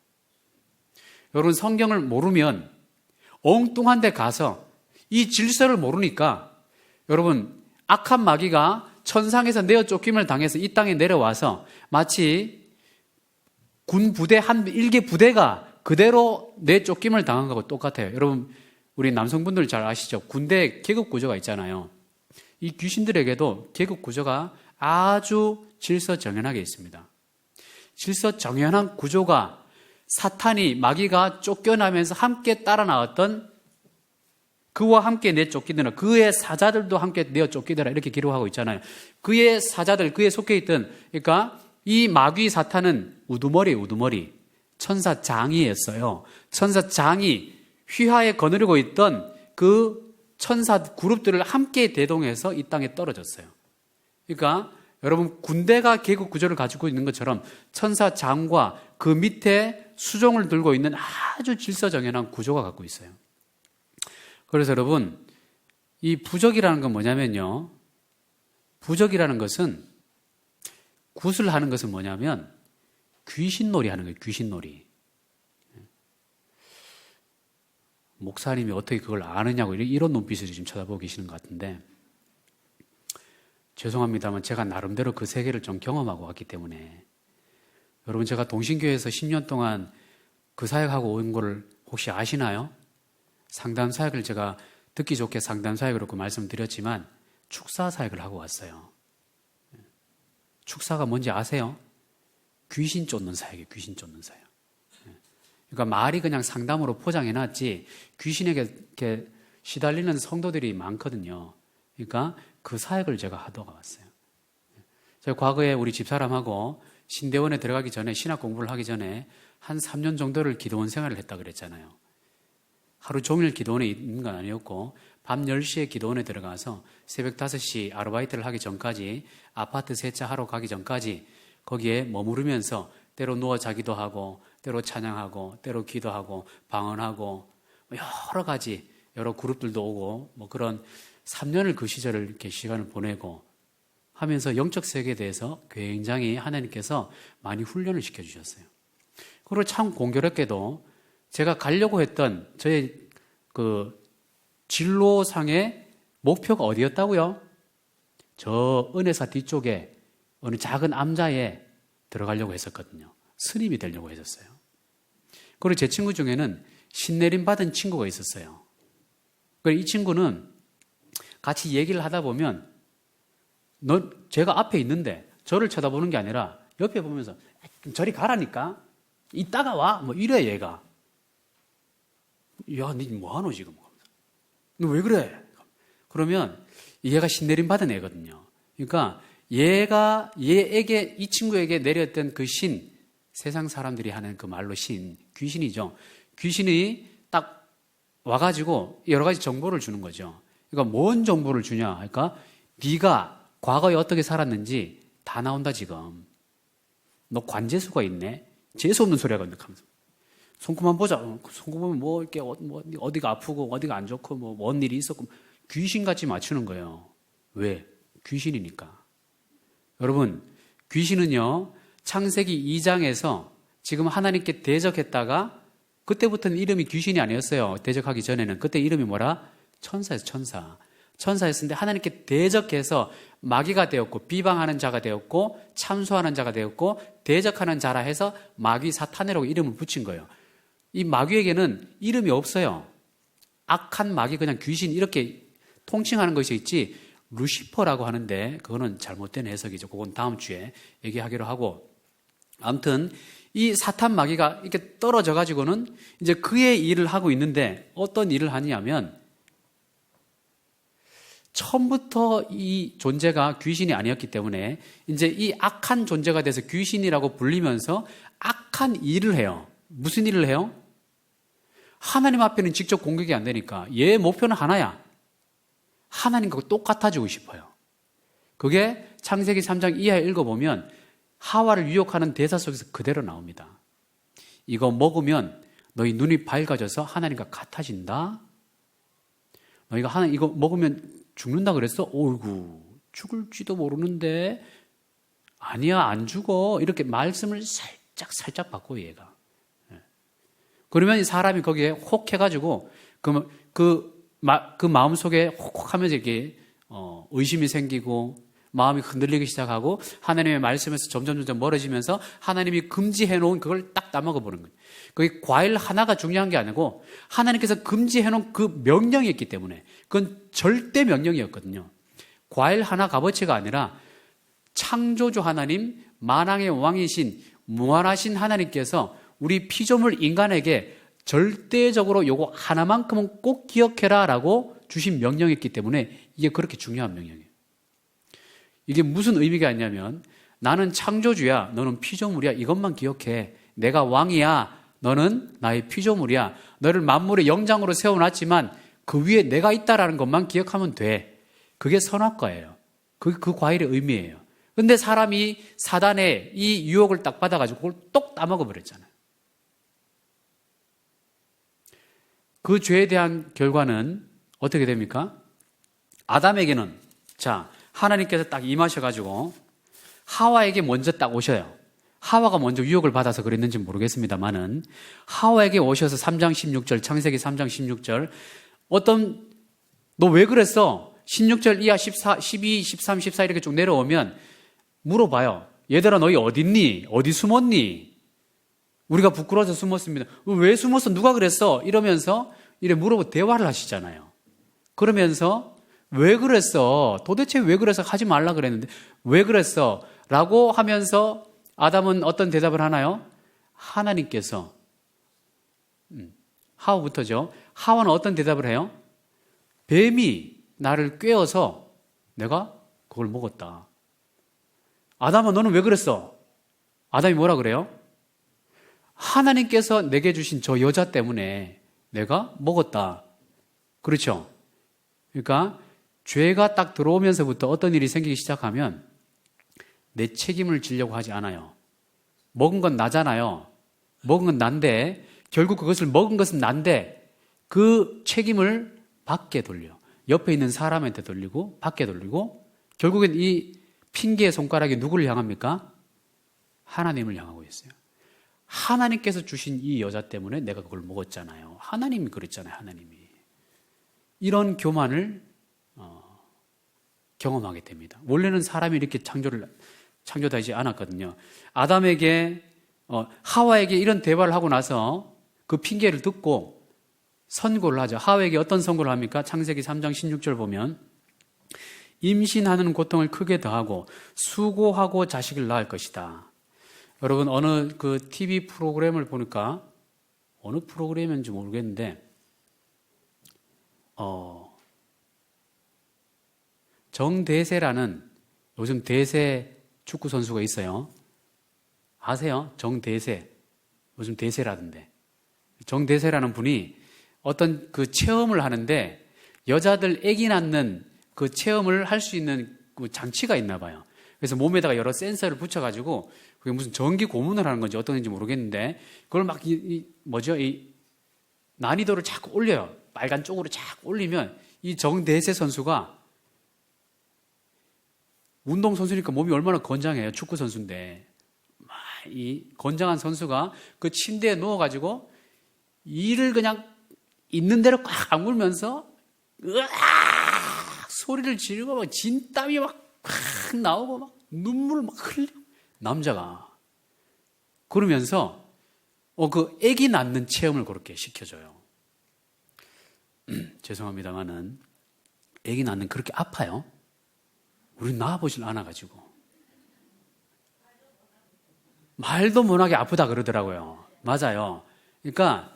여러분 성경을 모르면 엉뚱한 데 가서 이 질서를 모르니까 여러분 악한 마귀가 천상에서 내어 쫓김을 당해서 이 땅에 내려와서 마치 군 부대 일개 부대가 그대로 내쫓김을 당한 것과 똑같아요. 여러분 우리 남성분들 잘 아시죠? 군대 계급 구조가 있잖아요. 이 귀신들에게도 계급 구조가 아주 질서정연하게 있습니다. 질서정연한 구조가 사탄이 마귀가 쫓겨나면서 함께 따라 나왔던 그와 함께 내쫓기더라. 그의 사자들도 함께 내어 쫓기더라. 이렇게 기록하고 있잖아요. 그의 사자들, 그에 속해 있던, 그러니까 이 마귀 사탄은 우두머리. 천사장이었어요. 천사장이 휘하에 거느리고 있던 그 천사 그룹들을 함께 대동해서 이 땅에 떨어졌어요. 그러니까 여러분 군대가 계급 구조를 가지고 있는 것처럼 천사장과 그 밑에 수종을 들고 있는 아주 질서정연한 구조가 갖고 있어요. 그래서 여러분 이 부적이라는 건 뭐냐면요. 부적이라는 것은 구슬하는 것은 뭐냐면 귀신놀이 하는 거예요. 귀신놀이. 목사님이 어떻게 그걸 아느냐고 이런 눈빛으로 지금 쳐다보고 계시는 것 같은데 죄송합니다만 제가 나름대로 그 세계를 좀 경험하고 왔기 때문에 여러분 제가 동신교회에서 10년 동안 그 사역하고 온 거를 혹시 아시나요? 상담 사역을 제가 듣기 좋게 상담 사역으로 그 말씀드렸지만 축사 사역을 하고 왔어요. 축사가 뭔지 아세요? 귀신 쫓는 사역이에요. 귀신 쫓는 사역. 그러니까 말이 그냥 상담으로 포장해놨지 귀신에게 이렇게 시달리는 성도들이 많거든요. 그러니까 그 사역을 제가 하다가 왔어요. 제가 과거에 우리 집사람하고 신대원에 들어가기 전에 신학 공부를 하기 전에 한 3년 정도를 기도원 생활을 했다 그랬잖아요. 하루 종일 기도원에 있는 건 아니었고 밤 10시에 기도원에 들어가서 새벽 5시 아르바이트를 하기 전까지 아파트 세차하러 가기 전까지 거기에 머무르면서 때로 누워 자기도 하고 때로 찬양하고 때로 기도하고 방언하고 여러 가지 여러 그룹들도 오고 뭐 그런 3년을 그 시절을 이렇게 시간을 보내고 하면서 영적 세계에 대해서 굉장히 하나님께서 많이 훈련을 시켜주셨어요. 그리고 참 공교롭게도 제가 가려고 했던 저의 그 진로상의 목표가 어디였다고요? 저 은혜사 뒤쪽에 어느 작은 암자에 들어가려고 했었거든요. 스님이 되려고 했었어요. 그리고 제 친구 중에는 신내림 받은 친구가 있었어요. 이 친구는 같이 얘기를 하다 보면 제가 앞에 있는데 저를 쳐다보는 게 아니라 옆에 보면서 저리 가라니까 이따가 와 뭐 이래 얘가. 야, 니 뭐하노 지금? 너 왜 그래? 그러면 얘가 신내림 받은 애거든요. 그러니까 얘에게 이 친구에게 내렸던 그 신, 세상 사람들이 하는 그 말로 신, 귀신이죠. 귀신이 딱 와가지고 여러 가지 정보를 주는 거죠. 그러니까 뭔 정보를 주냐? 그러니까 네가 과거에 어떻게 살았는지 다 나온다 지금. 너 관재수가 있네. 재수 없는 소리가 하면서. 손금만 보자. 손금은 뭐 이렇게 어디가 아프고 어디가 안 좋고 뭐 뭔 일이 있었고 귀신같이 맞추는 거예요. 왜? 귀신이니까. 여러분, 귀신은요 창세기 2장에서 지금 하나님께 대적했다가 그때부터는 이름이 귀신이 아니었어요. 대적하기 전에는. 그때 이름이 뭐라? 천사였어요. 천사. 천사였는데 하나님께 대적해서 마귀가 되었고 비방하는 자가 되었고 참소하는 자가 되었고 대적하는 자라 해서 마귀 사탄이라고 이름을 붙인 거예요. 이 마귀에게는 이름이 없어요. 악한 마귀 그냥 귀신 이렇게 통칭하는 것이 있지 루시퍼라고 하는데 그거는 잘못된 해석이죠. 그건 다음 주에 얘기하기로 하고 아무튼 이 사탄 마귀가 이렇게 떨어져 가지고는 이제 그의 일을 하고 있는데 어떤 일을 하냐면 처음부터 이 존재가 귀신이 아니었기 때문에 이제 이 악한 존재가 돼서 귀신이라고 불리면서 악한 일을 해요. 무슨 일을 해요? 하나님 앞에는 직접 공격이 안 되니까 얘의 목표는 하나야. 하나님과 똑같아지고 싶어요. 그게 창세기 3장 이하에 읽어보면 하와를 유혹하는 대사 속에서 그대로 나옵니다. 이거 먹으면 너희 눈이 밝아져서 하나님과 같아진다. 너희가 이거 먹으면 죽는다 그랬어? 어이구, 죽을지도 모르는데 아니야, 안 죽어. 이렇게 말씀을 살짝 바꿔요, 얘가. 그러면 사람이 거기에 혹 해가지고 그 마음속에 혹 하면서 이렇게 의심이 생기고 마음이 흔들리기 시작하고 하나님의 말씀에서 점점 멀어지면서 하나님이 금지해 놓은 그걸 딱 따먹어 보는 거예요. 그게 과일 하나가 중요한 게 아니고 하나님께서 금지해 놓은 그 명령이 있기 때문에 그건 절대 명령이었거든요. 과일 하나 값어치가 아니라 창조주 하나님, 만왕의 왕이신 무한하신 하나님께서 우리 피조물 인간에게 절대적으로 요거 하나만큼은 꼭 기억해라 라고 주신 명령이었기 때문에 이게 그렇게 중요한 명령이에요. 이게 무슨 의미가 있냐면 나는 창조주야, 너는 피조물이야, 이것만 기억해. 내가 왕이야, 너는 나의 피조물이야. 너를 만물의 영장으로 세워놨지만 그 위에 내가 있다라는 것만 기억하면 돼. 그게 선악과예요. 그 과일의 의미예요. 근데 사람이 사단의 이 유혹을 딱 받아가지고 그걸 똑 따먹어버렸잖아요. 그 죄에 대한 결과는 어떻게 됩니까? 아담에게는 하나님께서 딱 임하셔가지고 하와에게 먼저 딱 오셔요. 하와가 먼저 유혹을 받아서 그랬는지 모르겠습니다만은 하와에게 오셔서 3장 16절 창세기 3장 16절 너 왜 그랬어? 16절 이하 14, 12, 13, 14 이렇게 쭉 내려오면 물어봐요. 얘들아 너희 어딨니? 어디 숨었니? 우리가 부끄러워서 숨었습니다. 왜 숨었어? 누가 그랬어? 이러면서 이래 물어보고 대화를 하시잖아요. 그러면서 왜 그랬어? 도대체 왜 그래서 하지 말라 그랬는데 왜 그랬어? 라고 하면서 아담은 어떤 대답을 하나요? 하나님께서 하와부터죠. 하와는 어떤 대답을 해요? 뱀이 나를 꿰어서 내가 그걸 먹었다. 아담아, 너는 왜 그랬어? 아담이 뭐라 그래요? 하나님께서 내게 주신 저 여자 때문에 내가 먹었다. 그렇죠? 그러니까 죄가 딱 들어오면서부터 어떤 일이 생기기 시작하면 내 책임을 지려고 하지 않아요. 먹은 건 나잖아요. 먹은 건 난데, 결국 그것을 먹은 것은 난데 그 책임을 밖에 돌려. 옆에 있는 사람한테 돌리고 밖에 돌리고, 결국엔 이 핑계의 손가락이 누구를 향합니까? 하나님을 향하고 있어요. 하나님께서 주신 이 여자 때문에 내가 그걸 먹었잖아요. 하나님이 그랬잖아요. 하나님이. 이런 교만을 경험하게 됩니다. 원래는 사람이 이렇게 창조되지 않았거든요. 아담에게 하와에게 이런 대화를 하고 나서 그 핑계를 듣고 선고를 하죠. 하와에게 어떤 선고를 합니까? 창세기 3장 16절 보면 임신하는 고통을 크게 더하고 수고하고 자식을 낳을 것이다. 여러분, 어느 그 TV 프로그램을 보니까, 어느 프로그램인지 모르겠는데 정대세라는 요즘 대세 축구 선수가 있어요. 아세요? 정대세. 요즘 대세라던데. 정대세라는 분이 어떤 그 체험을 하는데 여자들 아기 낳는 그 체험을 할 수 있는 그 장치가 있나 봐요. 그래서 몸에다가 여러 센서를 붙여가지고 그게 무슨 전기 고문을 하는 건지 어떤 건지 모르겠는데 그걸 막 이 난이도를 자꾸 올려요. 빨간 쪽으로 자꾸 올리면 이 정대세 선수가, 운동선수니까 몸이 얼마나 건장해요. 축구선수인데. 이 건장한 선수가 그 침대에 누워가지고 이를 그냥 있는 대로 꽉 악물면서 으악! 소리를 지르고 막 진땀이 막 나오고 막 눈물 막 흘려. 남자가. 그러면서 그 아기 낳는 체험을 그렇게 시켜줘요. 죄송합니다만은 아기 낳는 그렇게 아파요? 우리 낳아보질 않아가지고. 말도 못하게 아프다 그러더라고요. 맞아요. 그러니까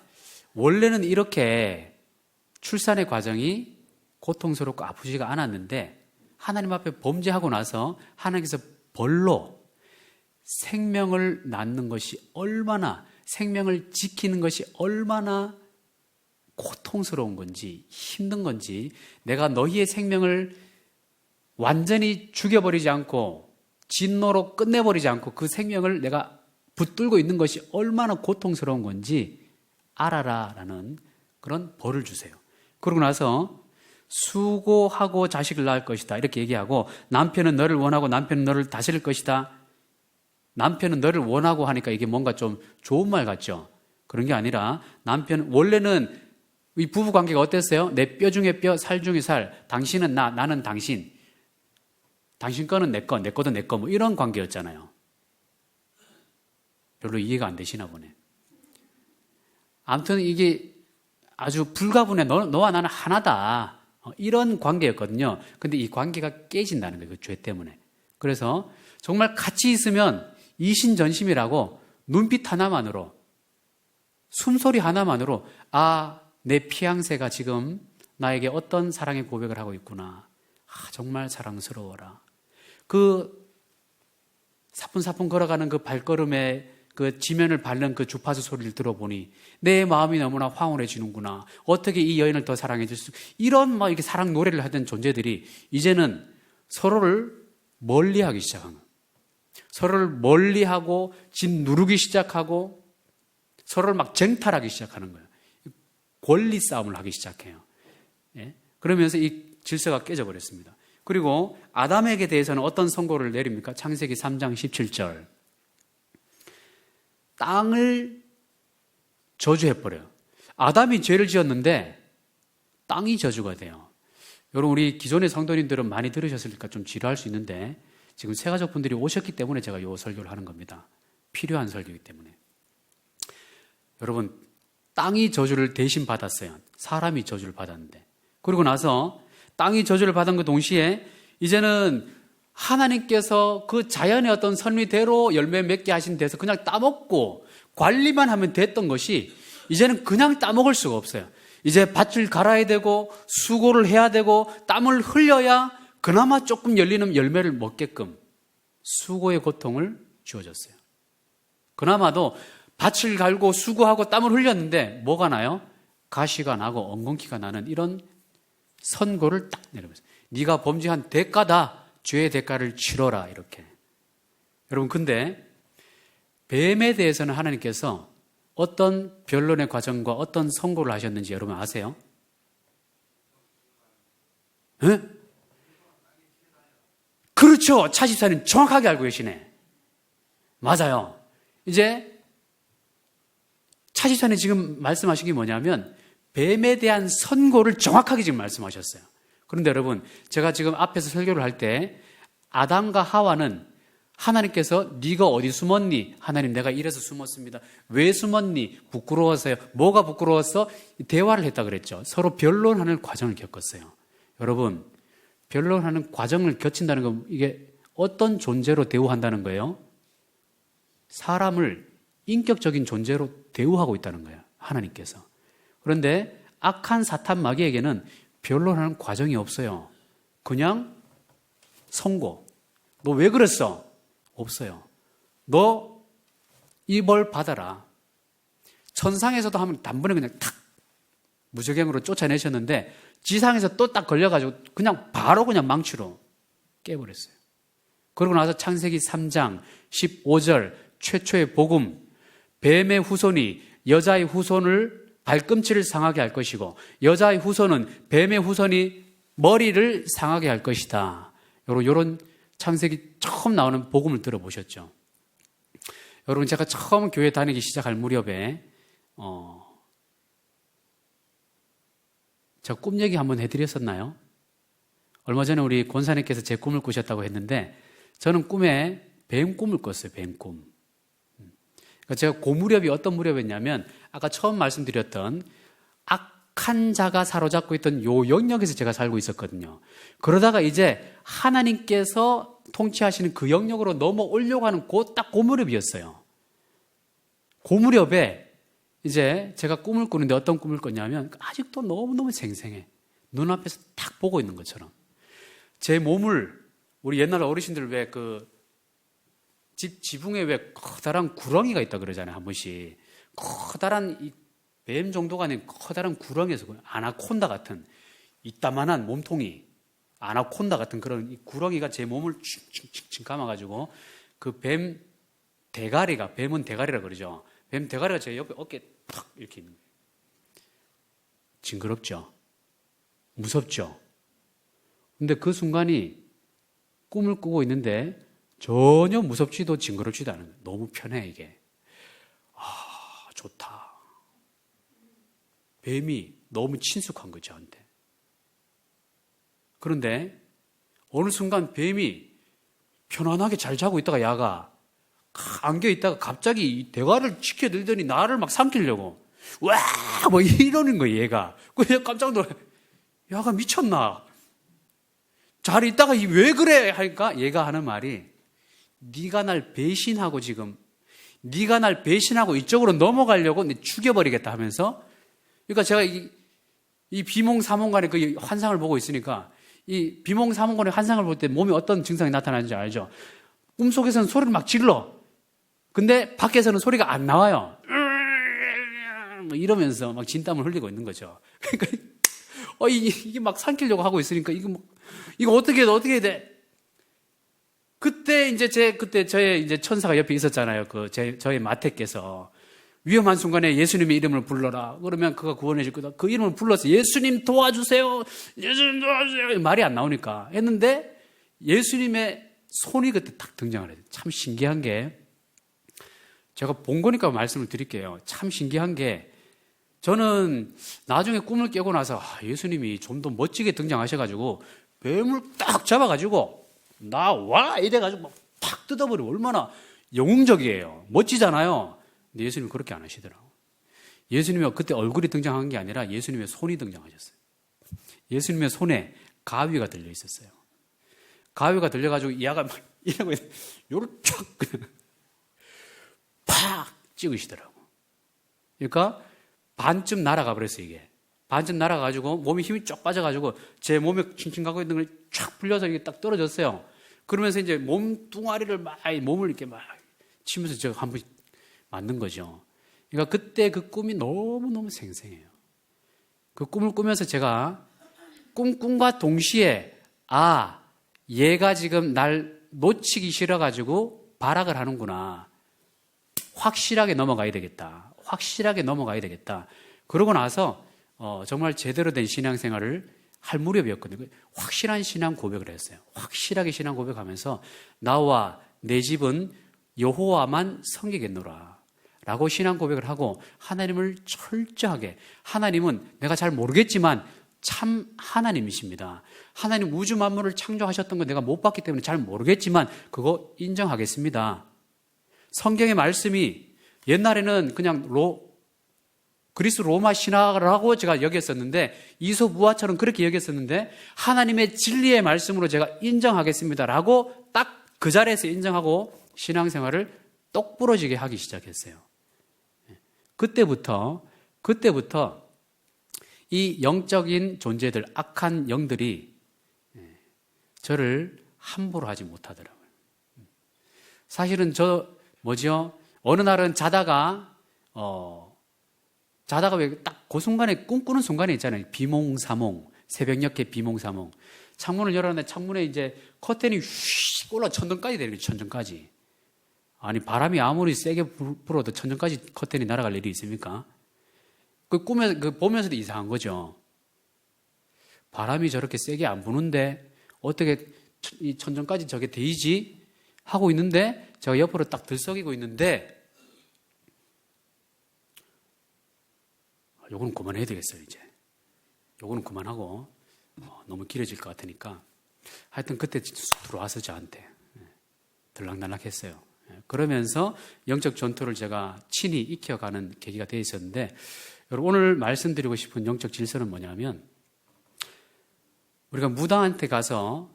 원래는 이렇게 출산의 과정이 고통스럽고 아프지가 않았는데 하나님 앞에 범죄하고 나서 하나님께서 벌로 생명을 낳는 것이 얼마나, 생명을 지키는 것이 얼마나 고통스러운 건지 힘든 건지, 내가 너희의 생명을 완전히 죽여버리지 않고 진노로 끝내버리지 않고 그 생명을 내가 붙들고 있는 것이 얼마나 고통스러운 건지 알아라 라는 그런 벌을 주세요. 그러고 나서 수고하고 자식을 낳을 것이다 이렇게 얘기하고, 남편은 너를 원하고 남편은 너를 다스릴 것이다. 남편은 너를 원하고 하니까 이게 뭔가 좀 좋은 말 같죠. 그런 게 아니라 남편, 원래는 이 부부관계가 어땠어요? 내 뼈 중에 뼈, 살 중에 살, 당신은 나, 나는 당신, 당신 거는 내 거, 내 거도 내 거, 뭐 이런 관계였잖아요. 별로 이해가 안 되시나 보네. 아무튼 이게 아주 불가분해. 너와 나는 하나다. 이런 관계였거든요. 근데 이 관계가 깨진다는 거예요. 그 죄 때문에. 그래서 정말 같이 있으면 이신전심이라고 눈빛 하나만으로, 숨소리 하나만으로, 아, 내 피앙새가 지금 나에게 어떤 사랑의 고백을 하고 있구나. 아, 정말 사랑스러워라. 그 사뿐사뿐 걸어가는 그 발걸음에 그 지면을 밟는 그 주파수 소리를 들어보니 내 마음이 너무나 황홀해지는구나. 어떻게 이 여인을 더 사랑해 줄 수, 이런 막 이렇게 사랑 노래를 하던 존재들이 이제는 서로를 멀리하기 시작한 거예요. 서로를 멀리하고 짓 누르기 시작하고 서로를 막 쟁탈하기 시작하는 거예요. 권리 싸움을 하기 시작해요. 예? 그러면서 이 질서가 깨져버렸습니다. 그리고 아담에게 대해서는 어떤 선고를 내립니까? 창세기 3장 17절. 땅을 저주해버려요. 아담이 죄를 지었는데 땅이 저주가 돼요. 여러분, 우리 기존의 성도님들은 많이 들으셨으니까 좀 지루할 수 있는데 지금 새가족분들이 오셨기 때문에 제가 이 설교를 하는 겁니다. 필요한 설교이기 때문에. 여러분, 땅이 저주를 대신 받았어요. 사람이 저주를 받았는데. 그리고 나서 땅이 저주를 받은 그 동시에 이제는 하나님께서 그 자연의 어떤 선리대로 열매 맺게 하신 데서 그냥 따먹고 관리만 하면 됐던 것이 이제는 그냥 따먹을 수가 없어요. 이제 밭을 갈아야 되고 수고를 해야 되고 땀을 흘려야 그나마 조금 열리는 열매를 먹게끔 수고의 고통을 주어졌어요. 그나마도 밭을 갈고 수고하고 땀을 흘렸는데 뭐가 나요? 가시가 나고 엉겅퀴가 나는 이런 선고를 딱 내려버렸어요. 네가 범죄한 대가다. 죄의 대가를 치러라. 이렇게. 여러분, 근데 뱀에 대해서는 하나님께서 어떤 변론의 과정과 어떤 선고를 하셨는지 여러분 아세요? 에? 그렇죠. 차집사님 정확하게 알고 계시네. 맞아요. 이제 차집사님 지금 말씀하신 게 뭐냐면 뱀에 대한 선고를 정확하게 지금 말씀하셨어요. 그런데 여러분, 제가 지금 앞에서 설교를 할 때 아담과 하와는 하나님께서 네가 어디 숨었니? 하나님, 내가 이래서 숨었습니다. 왜 숨었니? 부끄러워서요. 뭐가 부끄러웠어? 대화를 했다 그랬죠. 서로 변론하는 과정을 겪었어요. 여러분, 변론하는 과정을 거친다는 건 이게 어떤 존재로 대우한다는 거예요? 사람을 인격적인 존재로 대우하고 있다는 거예요. 하나님께서. 그런데 악한 사탄 마귀에게는 변론하는 과정이 없어요. 그냥 선고. 너 왜 그랬어? 없어요. 너 이 벌 받아라. 천상에서도 하면 단번에 그냥 탁 무적행으로 쫓아내셨는데 지상에서 또 딱 걸려가지고 그냥 바로 그냥 망치로 깨버렸어요. 그러고 나서 창세기 3장 15절 최초의 복음, 뱀의 후손이 여자의 후손을 발꿈치를 상하게 할 것이고 여자의 후손은 뱀의 후손이 머리를 상하게 할 것이다. 이런 창세기 처음 나오는 복음을 들어보셨죠? 여러분, 제가 처음 교회 다니기 시작할 무렵에 제가 꿈 얘기 한번 해드렸었나요? 얼마 전에 우리 권사님께서 제 꿈을 꾸셨다고 했는데 저는 꿈에 뱀 꿈을 꿨어요. 뱀 꿈. 그러니까 제가 그 무렵이 어떤 무렵이었냐면 아까 처음 말씀드렸던 악한 자가 사로잡고 있던 요 영역에서 제가 살고 있었거든요. 그러다가 이제 하나님께서 통치하시는 그 영역으로 넘어오려고 하는 딱 그 무렵이었어요. 그 무렵에 이제 제가 꿈을 꾸는데 어떤 꿈을 꿨냐면 아직도 너무너무 생생해. 눈앞에서 딱 보고 있는 것처럼. 제 몸을 우리 옛날 어르신들 왜 집 지붕에 왜 커다란 구렁이가 있다 그러잖아요. 한 번씩. 커다란 이 뱀 정도가 아닌 커다란 구렁이에서 아나콘다 같은 이따만한 몸통이 아나콘다 같은 그런 이 구렁이가 제 몸을 칭칭칭칭 감아가지고 그 뱀 대가리가 뱀은 대가리라 그러죠. 뱀 대가리가 제 옆에 어깨에 탁 이렇게 있는 거예요. 징그럽죠? 무섭죠? 근데 그 순간이 꿈을 꾸고 있는데 전혀 무섭지도 징그럽지도 않은 거예요. 너무 편해 이게. 아, 좋다. 뱀이 너무 친숙한 거죠, 저한테. 그런데 어느 순간 뱀이 편안하게 잘 자고 있다가 야가 안겨 있다가 갑자기 대가를 치켜들더니 나를 막 삼키려고 와! 뭐 이러는 거예요, 얘가. 그래서 깜짝 놀라. 야가 미쳤나? 잘 있다가 왜 그래? 하니까 얘가 하는 말이 네가 날 배신하고 네가 날 배신하고 이쪽으로 넘어가려고 죽여버리겠다 하면서 그러니까 제가 이 비몽사몽간의 그 환상을 보고 있으니까 이 비몽사몽간의 환상을 볼 때 몸에 어떤 증상이 나타나는지 알죠? 꿈속에서는 소리를 막 질러. 근데 밖에서는 소리가 안 나와요. 뭐 이러면서 막 진땀을 흘리고 있는 거죠. 그러니까 이게 막 삼키려고 하고 있으니까 이거 어떻게 해야 돼? 그때 이제 저의 이제 천사가 옆에 있었잖아요. 저의 마태께서 위험한 순간에 예수님의 이름을 불러라. 그러면 그가 구원해 줄 거다. 그 이름을 불러서 예수님 도와주세요. 예수님 도와주세요. 말이 안 나오니까 했는데 예수님의 손이 그때 딱 등장을 해요. 참 신기한 게 제가 본 거니까 말씀을 드릴게요. 참 신기한 게 저는 나중에 꿈을 깨고 나서 예수님이 좀 더 멋지게 등장하셔가지고 뱀을 딱 잡아가지고 나와 이래가지고 팍 뜯어버리고 얼마나 영웅적이에요. 멋지잖아요. 근데 예수님은 그렇게 안 하시더라고요. 예수님이 그때 얼굴이 등장한 게 아니라 예수님의 손이 등장하셨어요. 예수님의 손에 가위가 들려 있었어요. 가위가 들려가지고 이 아가 막 이러고 요를 촥 팍 찍으시더라고. 그러니까 반쯤 날아가 버렸어요, 이게. 반쯤 날아가지고 몸에 힘이 쫙 빠져가지고 제 몸에 칭칭 가고 있는 걸 쫙 풀려서 이게 딱 떨어졌어요. 그러면서 이제 몸뚱아리를 몸을 이렇게 막 치면서 제가 한 번 맞는 거죠. 그러니까 그때 그 꿈이 너무너무 생생해요. 그 꿈을 꾸면서 제가 꿈과 동시에 얘가 지금 날 놓치기 싫어가지고 발악을 하는구나. 확실하게 넘어가야 되겠다. 확실하게 넘어가야 되겠다. 그러고 나서 정말 제대로 된 신앙생활을 할 무렵이었거든요. 확실한 신앙 고백을 했어요. 확실하게 신앙 고백하면서 나와 내 집은 여호와만 섬기겠노라 라고 신앙 고백을 하고 하나님을 철저하게, 하나님은 내가 잘 모르겠지만 참 하나님이십니다. 하나님 우주 만물을 창조하셨던 거 내가 못 봤기 때문에 잘 모르겠지만 그거 인정하겠습니다. 성경의 말씀이 옛날에는 그냥 그리스 로마 신화라고 제가 여겼었는데, 이솝우화처럼 그렇게 여겼었는데, 하나님의 진리의 말씀으로 제가 인정하겠습니다라고 딱 그 자리에서 인정하고 신앙생활을 똑부러지게 하기 시작했어요. 그때부터 이 영적인 존재들, 악한 영들이 저를 함부로 하지 못하더라고요. 사실은 어느 날은 자다가 왜 딱 그 순간에 꿈꾸는 순간에 있잖아요. 비몽사몽, 새벽녘에 비몽사몽. 창문을 열었는데 창문에 이제 커튼이 휙 올라 천정까지 내리죠. 천정까지. 아니, 바람이 아무리 세게 불어도 천정까지 커튼이 날아갈 일이 있습니까? 보면서도 이상한 거죠. 바람이 저렇게 세게 안 부는데 어떻게 이 천정까지 저게 되지? 하고 있는데 제가 옆으로 딱 들썩이고 있는데, 요거는 그만해야 되겠어요, 이제. 요거는 그만하고 너무 길어질 것 같으니까. 하여튼 그때 들어와서 저한테 들락날락했어요. 그러면서 영적 전투를 제가 친히 익혀가는 계기가 되어 있었는데, 여러분 오늘 말씀드리고 싶은 영적 질서는 뭐냐면, 우리가 무당한테 가서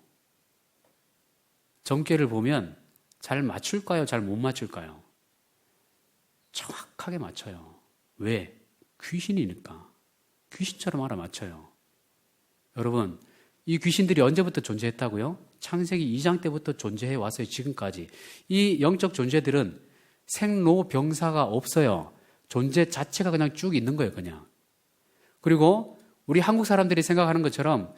정계를 보면 잘 맞출까요? 잘 못 맞출까요? 정확하게 맞춰요. 왜? 귀신이니까. 귀신처럼 알아맞혀요. 여러분, 이 귀신들이 언제부터 존재했다고요? 창세기 2장 때부터 존재해 왔어요. 지금까지. 이 영적 존재들은 생로병사가 없어요. 존재 자체가 그냥 쭉 있는 거예요, 그냥. 그리고 우리 한국 사람들이 생각하는 것처럼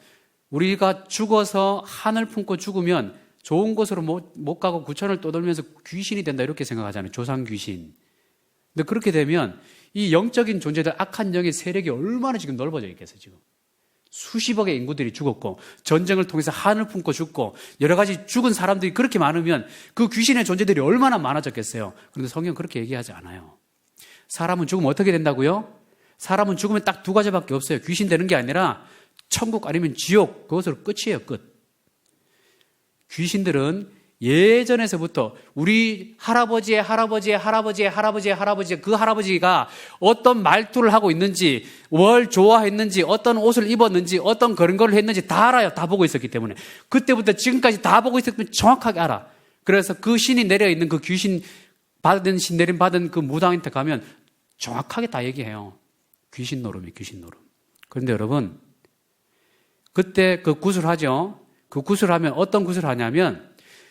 우리가 죽어서 한을 품고 죽으면 좋은 곳으로 못 가고 구천을 떠돌면서 귀신이 된다, 이렇게 생각하잖아요. 조상 귀신. 근데 그렇게 되면 이 영적인 존재들, 악한 영의 세력이 얼마나 지금 넓어져 있겠어요, 지금. 수십억의 인구들이 죽었고, 전쟁을 통해서 한을 품고 죽고, 여러 가지 죽은 사람들이 그렇게 많으면 그 귀신의 존재들이 얼마나 많아졌겠어요. 그런데 성경은 그렇게 얘기하지 않아요. 사람은 죽으면 어떻게 된다고요? 사람은 죽으면 딱 두 가지밖에 없어요. 귀신 되는 게 아니라 천국 아니면 지옥, 그것으로 끝이에요, 끝. 귀신들은 예전에서부터 우리 할아버지의 그 할아버지가 어떤 말투를 하고 있는지, 뭘 좋아했는지, 어떤 옷을 입었는지, 어떤 그런 걸 했는지 다 알아요. 다 보고 있었기 때문에. 그때부터 지금까지 다 보고 있었기 때문에 정확하게 알아. 그래서 그 신이 내려있는 그 귀신 신 내림 받은 그 무당한테 가면 정확하게 다 얘기해요. 귀신 노름이 귀신 노름. 그런데 여러분, 그때 그 구술하죠. 그 구술하면 어떤 구술을 하냐면,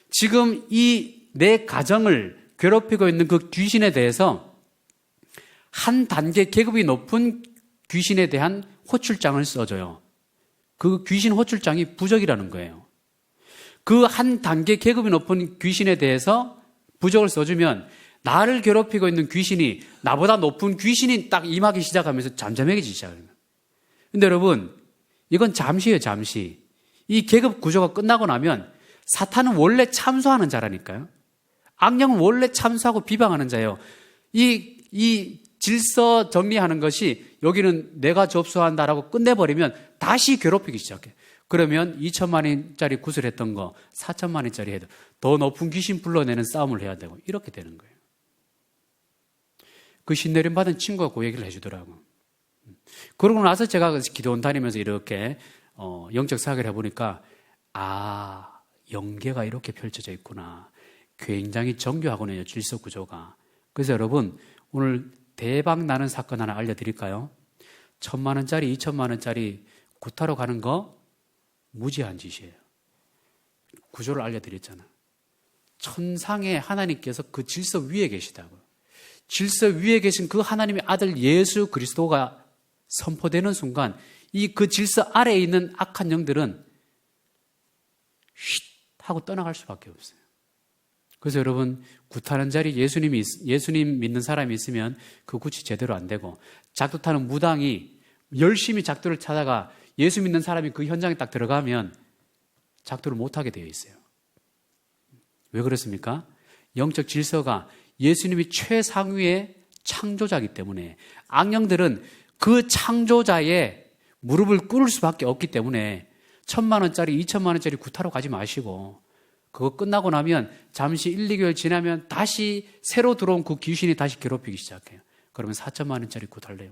지금 이 내 가정을 괴롭히고 있는 그 귀신에 대해서 한 단계 계급이 높은 귀신에 대한 호출장을 써줘요. 그 귀신 호출장이 부적이라는 거예요. 그 한 단계 계급이 높은 귀신에 대해서 부적을 써주면 나를 괴롭히고 있는 귀신이, 나보다 높은 귀신이 딱 임하기 시작하면서 잠잠해지기 시작해요. 근데 여러분, 이건 잠시예요, 잠시. 이 계급 구조가 끝나고 나면 사탄은 원래 참소하는 자라니까요. 악령은 원래 참소하고 비방하는 자예요. 이 질서 정리하는 것이 여기는 내가 접수한다라고 끝내버리면 다시 괴롭히기 시작해요. 그러면 2천만 원짜리 구슬했던 거 4천만 원짜리 해도 더 높은 귀신 불러내는 싸움을 해야 되고, 이렇게 되는 거예요. 그 신내림 받은 친구가 그 얘기를 해주더라고요. 그러고 나서 제가 기도원 다니면서 이렇게 영적 사역을 해보니까, 영계가 이렇게 펼쳐져 있구나. 굉장히 정교하거든요, 질서 구조가. 그래서 여러분, 오늘 대박 나는 사건 하나 알려드릴까요? 1,000만 원짜리, 2천만 원짜리 구타로 가는 거 무지한 짓이에요. 구조를 알려드렸잖아. 천상에 하나님께서 그 질서 위에 계시다고. 질서 위에 계신 그 하나님의 아들 예수 그리스도가 선포되는 순간 이 그 질서 아래에 있는 악한 영들은 쉿 하고 떠나갈 수밖에 없어요. 그래서 여러분, 굿하는 자리 예수님 믿는 사람이 있으면 그 굿이 제대로 안 되고, 작두 타는 무당이 열심히 작두를 찾아가 예수 믿는 사람이 그 현장에 딱 들어가면 작두를 못하게 되어 있어요. 왜 그렇습니까? 영적 질서가 예수님이 최상위의 창조자이기 때문에 악령들은 그 창조자의 무릎을 꿇을 수밖에 없기 때문에 1,000만 원짜리, 2,000만 원짜리 굿하러 가지 마시고, 그거 끝나고 나면 잠시 1, 2개월 지나면 다시 새로 들어온 그 귀신이 다시 괴롭히기 시작해요. 그러면 4,000만 원짜리 굿할래요?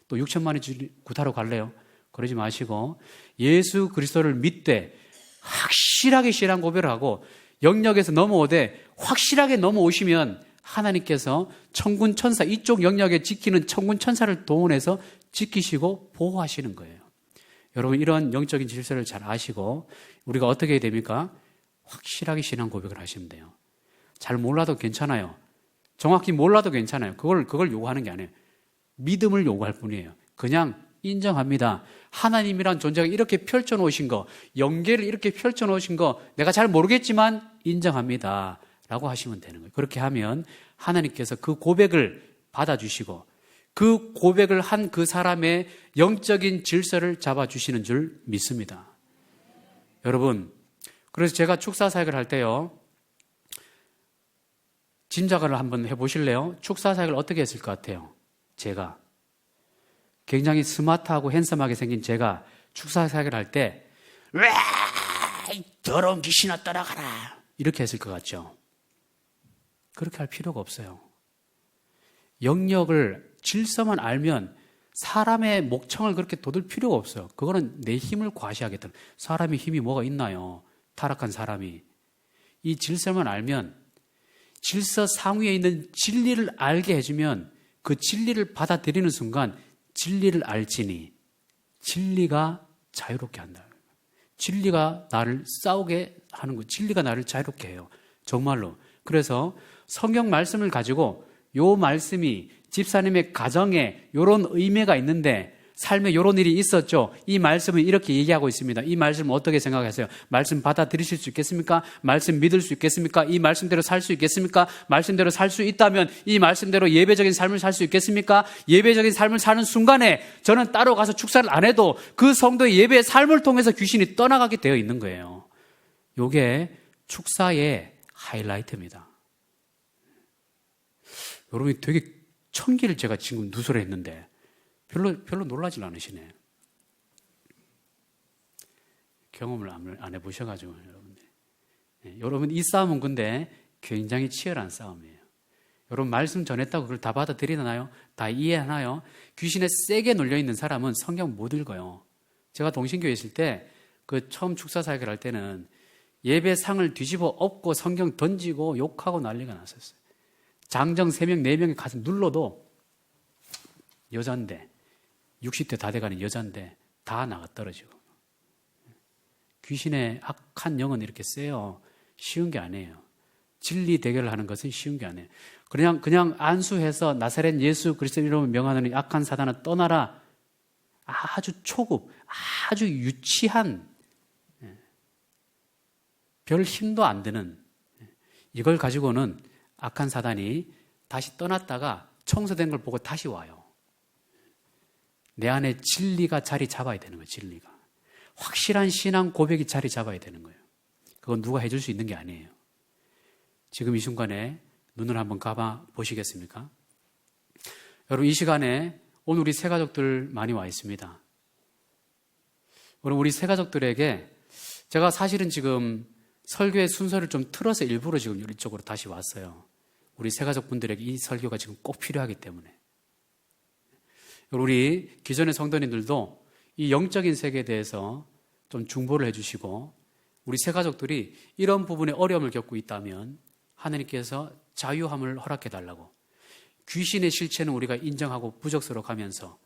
또 6,000만 원짜리 굿하러 갈래요? 그러지 마시고 예수 그리스도를 믿되 확실하게 신앙 고백을 하고 영역에서 넘어오되 확실하게 넘어오시면 하나님께서 천군 천사, 이쪽 영역에 지키는 천군 천사를 동원해서 지키시고 보호하시는 거예요. 여러분, 이런 영적인 질서를 잘 아시고 우리가 어떻게 해야 됩니까? 확실하게 신앙 고백을 하시면 돼요. 잘 몰라도 괜찮아요. 정확히 몰라도 괜찮아요. 그걸 요구하는 게 아니에요. 믿음을 요구할 뿐이에요. 그냥 인정합니다. 하나님이란 존재가 이렇게 펼쳐놓으신 거, 영계를 이렇게 펼쳐놓으신 거 내가 잘 모르겠지만 인정합니다 라고 하시면 되는 거예요. 그렇게 하면 하나님께서 그 고백을 받아주시고 그 고백을 한 그 사람의 영적인 질서를 잡아주시는 줄 믿습니다. 여러분, 그래서 제가 축사 사역을 할 때요, 짐작을 한번 해보실래요? 축사 사역을 어떻게 했을 것 같아요? 제가 굉장히 스마트하고 핸섬하게 생긴 제가 축사 사역을 할 때 왜 더러운 귀신아 떠나가라 이렇게 했을 것 같죠? 그렇게 할 필요가 없어요. 영역을, 질서만 알면 사람의 목청을 그렇게 돋을 필요가 없어요. 그거는 내 힘을 과시하겠다. 사람의 힘이 뭐가 있나요? 타락한 사람이. 이 질서만 알면, 질서 상위에 있는 진리를 알게 해주면 그 진리를 받아들이는 순간 진리를 알지니 진리가 자유롭게 한다. 진리가 나를 싸우게 하는 거예요. 진리가 나를 자유롭게 해요. 정말로. 그래서 성경 말씀을 가지고 요 말씀이 집사님의 가정에 요런 의미가 있는데 삶에 요런 일이 있었죠. 이 말씀은 이렇게 얘기하고 있습니다. 이 말씀 어떻게 생각하세요? 말씀 받아들이실 수 있겠습니까? 말씀 믿을 수 있겠습니까? 이 말씀대로 살 수 있겠습니까? 말씀대로 살 수 있다면 이 말씀대로 예배적인 삶을 살 수 있겠습니까? 예배적인 삶을 사는 순간에 저는 따로 가서 축사를 안 해도 그 성도의 예배의 삶을 통해서 귀신이 떠나가게 되어 있는 거예요. 요게 축사의 하이라이트입니다. 여러분이 되게 천기를 제가 지금 누설을 했는데 별로 놀라질 않으시네. 경험을 안 해보셔가지고 여러분들. 여러분 이 싸움은 근데 굉장히 치열한 싸움이에요. 여러분 말씀 전했다고 그걸 다 받아들이나요? 다 이해하나요? 귀신에 세게 놀려있는 사람은 성경 못 읽어요. 제가 동신교회 있을 때 그 처음 축사 사역을 할 때는 예배상을 뒤집어 엎고 성경 던지고 욕하고 난리가 났었어요. 장정 3명, 4명이 가서 눌러도 여잔데 60대 다 돼가는 여잔데 다 나가 떨어지고. 귀신의 악한 영은 이렇게 세요. 쉬운 게 아니에요. 진리 대결을 하는 것은 쉬운 게 아니에요. 그냥 안수해서 나사렛 예수 그리스도 이름을 명하노니 악한 사단아 떠나라. 아주 초급, 아주 유치한, 별 힘도 안 드는 이걸 가지고는 악한 사단이 다시 떠났다가 청소된 걸 보고 다시 와요. 내 안에 진리가 자리 잡아야 되는 거예요. 진리가. 확실한 신앙 고백이 자리 잡아야 되는 거예요. 그건 누가 해줄 수 있는 게 아니에요. 지금 이 순간에 눈을 한번 감아 보시겠습니까? 여러분 이 시간에 오늘 우리 새가족들 많이 와 있습니다. 우리 새가족들에게 제가 사실은 지금 설교의 순서를 좀 틀어서 일부러 지금 이쪽으로 다시 왔어요. 우리 새가족분들에게 이 설교가 지금 꼭 필요하기 때문에. 우리 기존의 성도님들도 이 영적인 세계에 대해서 좀 중보를 해주시고 우리 새가족들이 이런 부분에 어려움을 겪고 있다면 하나님께서 자유함을 허락해달라고 귀신의 실체는 우리가 인정하고 부적스러워 가면서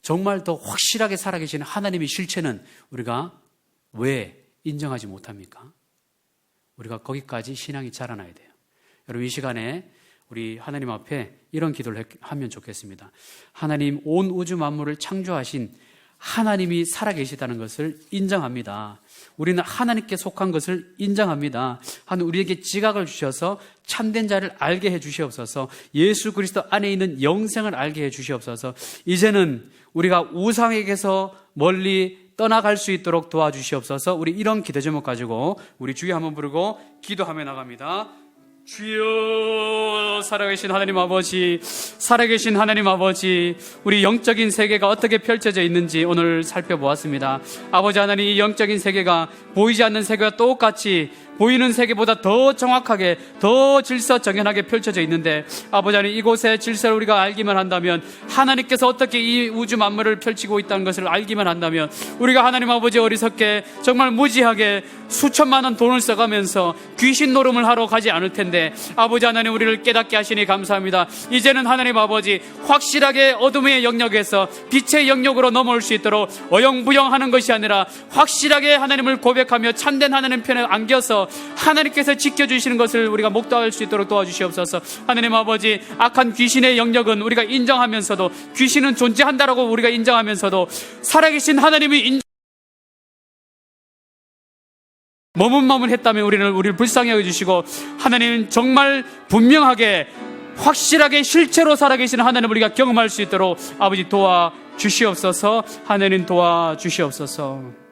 정말 더 확실하게 살아계시는 하나님의 실체는 우리가 왜 인정하지 못합니까? 우리가 거기까지 신앙이 자라나야 돼요. 여러분, 이 시간에 우리 하나님 앞에 이런 기도를 하면 좋겠습니다. 하나님, 온 우주 만물을 창조하신 하나님이 살아계시다는 것을 인정합니다. 우리는 하나님께 속한 것을 인정합니다. 하나님, 우리에게 지각을 주셔서 참된 자를 알게 해 주시옵소서. 예수 그리스도 안에 있는 영생을 알게 해 주시옵소서. 이제는 우리가 우상에게서 멀리 떠나갈 수 있도록 도와주시옵소서. 우리 이런 기도 제목 가지고 우리 주여 한번 부르고 기도하며 나갑니다. 주여, 살아계신 하나님 아버지, 살아계신 하나님 아버지, 우리 영적인 세계가 어떻게 펼쳐져 있는지 오늘 살펴보았습니다. 아버지 하나님, 이 영적인 세계가 보이지 않는 세계와 똑같이 보이는 세계보다 더 정확하게, 더 질서정연하게 펼쳐져 있는데, 아버지 하나님, 이곳의 질서를 우리가 알기만 한다면, 하나님께서 어떻게 이 우주 만물을 펼치고 있다는 것을 알기만 한다면, 우리가 하나님 아버지 어리석게 정말 무지하게 수천만 원 돈을 써가면서 귀신 노름을 하러 가지 않을 텐데, 아버지 하나님, 우리를 깨닫게 하시니 감사합니다. 이제는 하나님 아버지, 확실하게 어둠의 영역에서 빛의 영역으로 넘어올 수 있도록 어영부영하는 것이 아니라 확실하게 하나님을 고백하며 참된 하나님 편에 안겨서 하나님께서 지켜주시는 것을 우리가 목도할 수 있도록 도와주시옵소서. 하나님 아버지, 악한 귀신의 영역은 우리가 인정하면서도, 귀신은 존재한다라고 우리가 인정하면서도, 살아계신 하나님이 머뭇머뭇했다면 우리를 불쌍히 여겨주시고, 하나님은 정말 분명하게 확실하게 실제로 살아계신 하나님을 우리가 경험할 수 있도록 아버지 도와주시옵소서. 하나님 도와주시옵소서.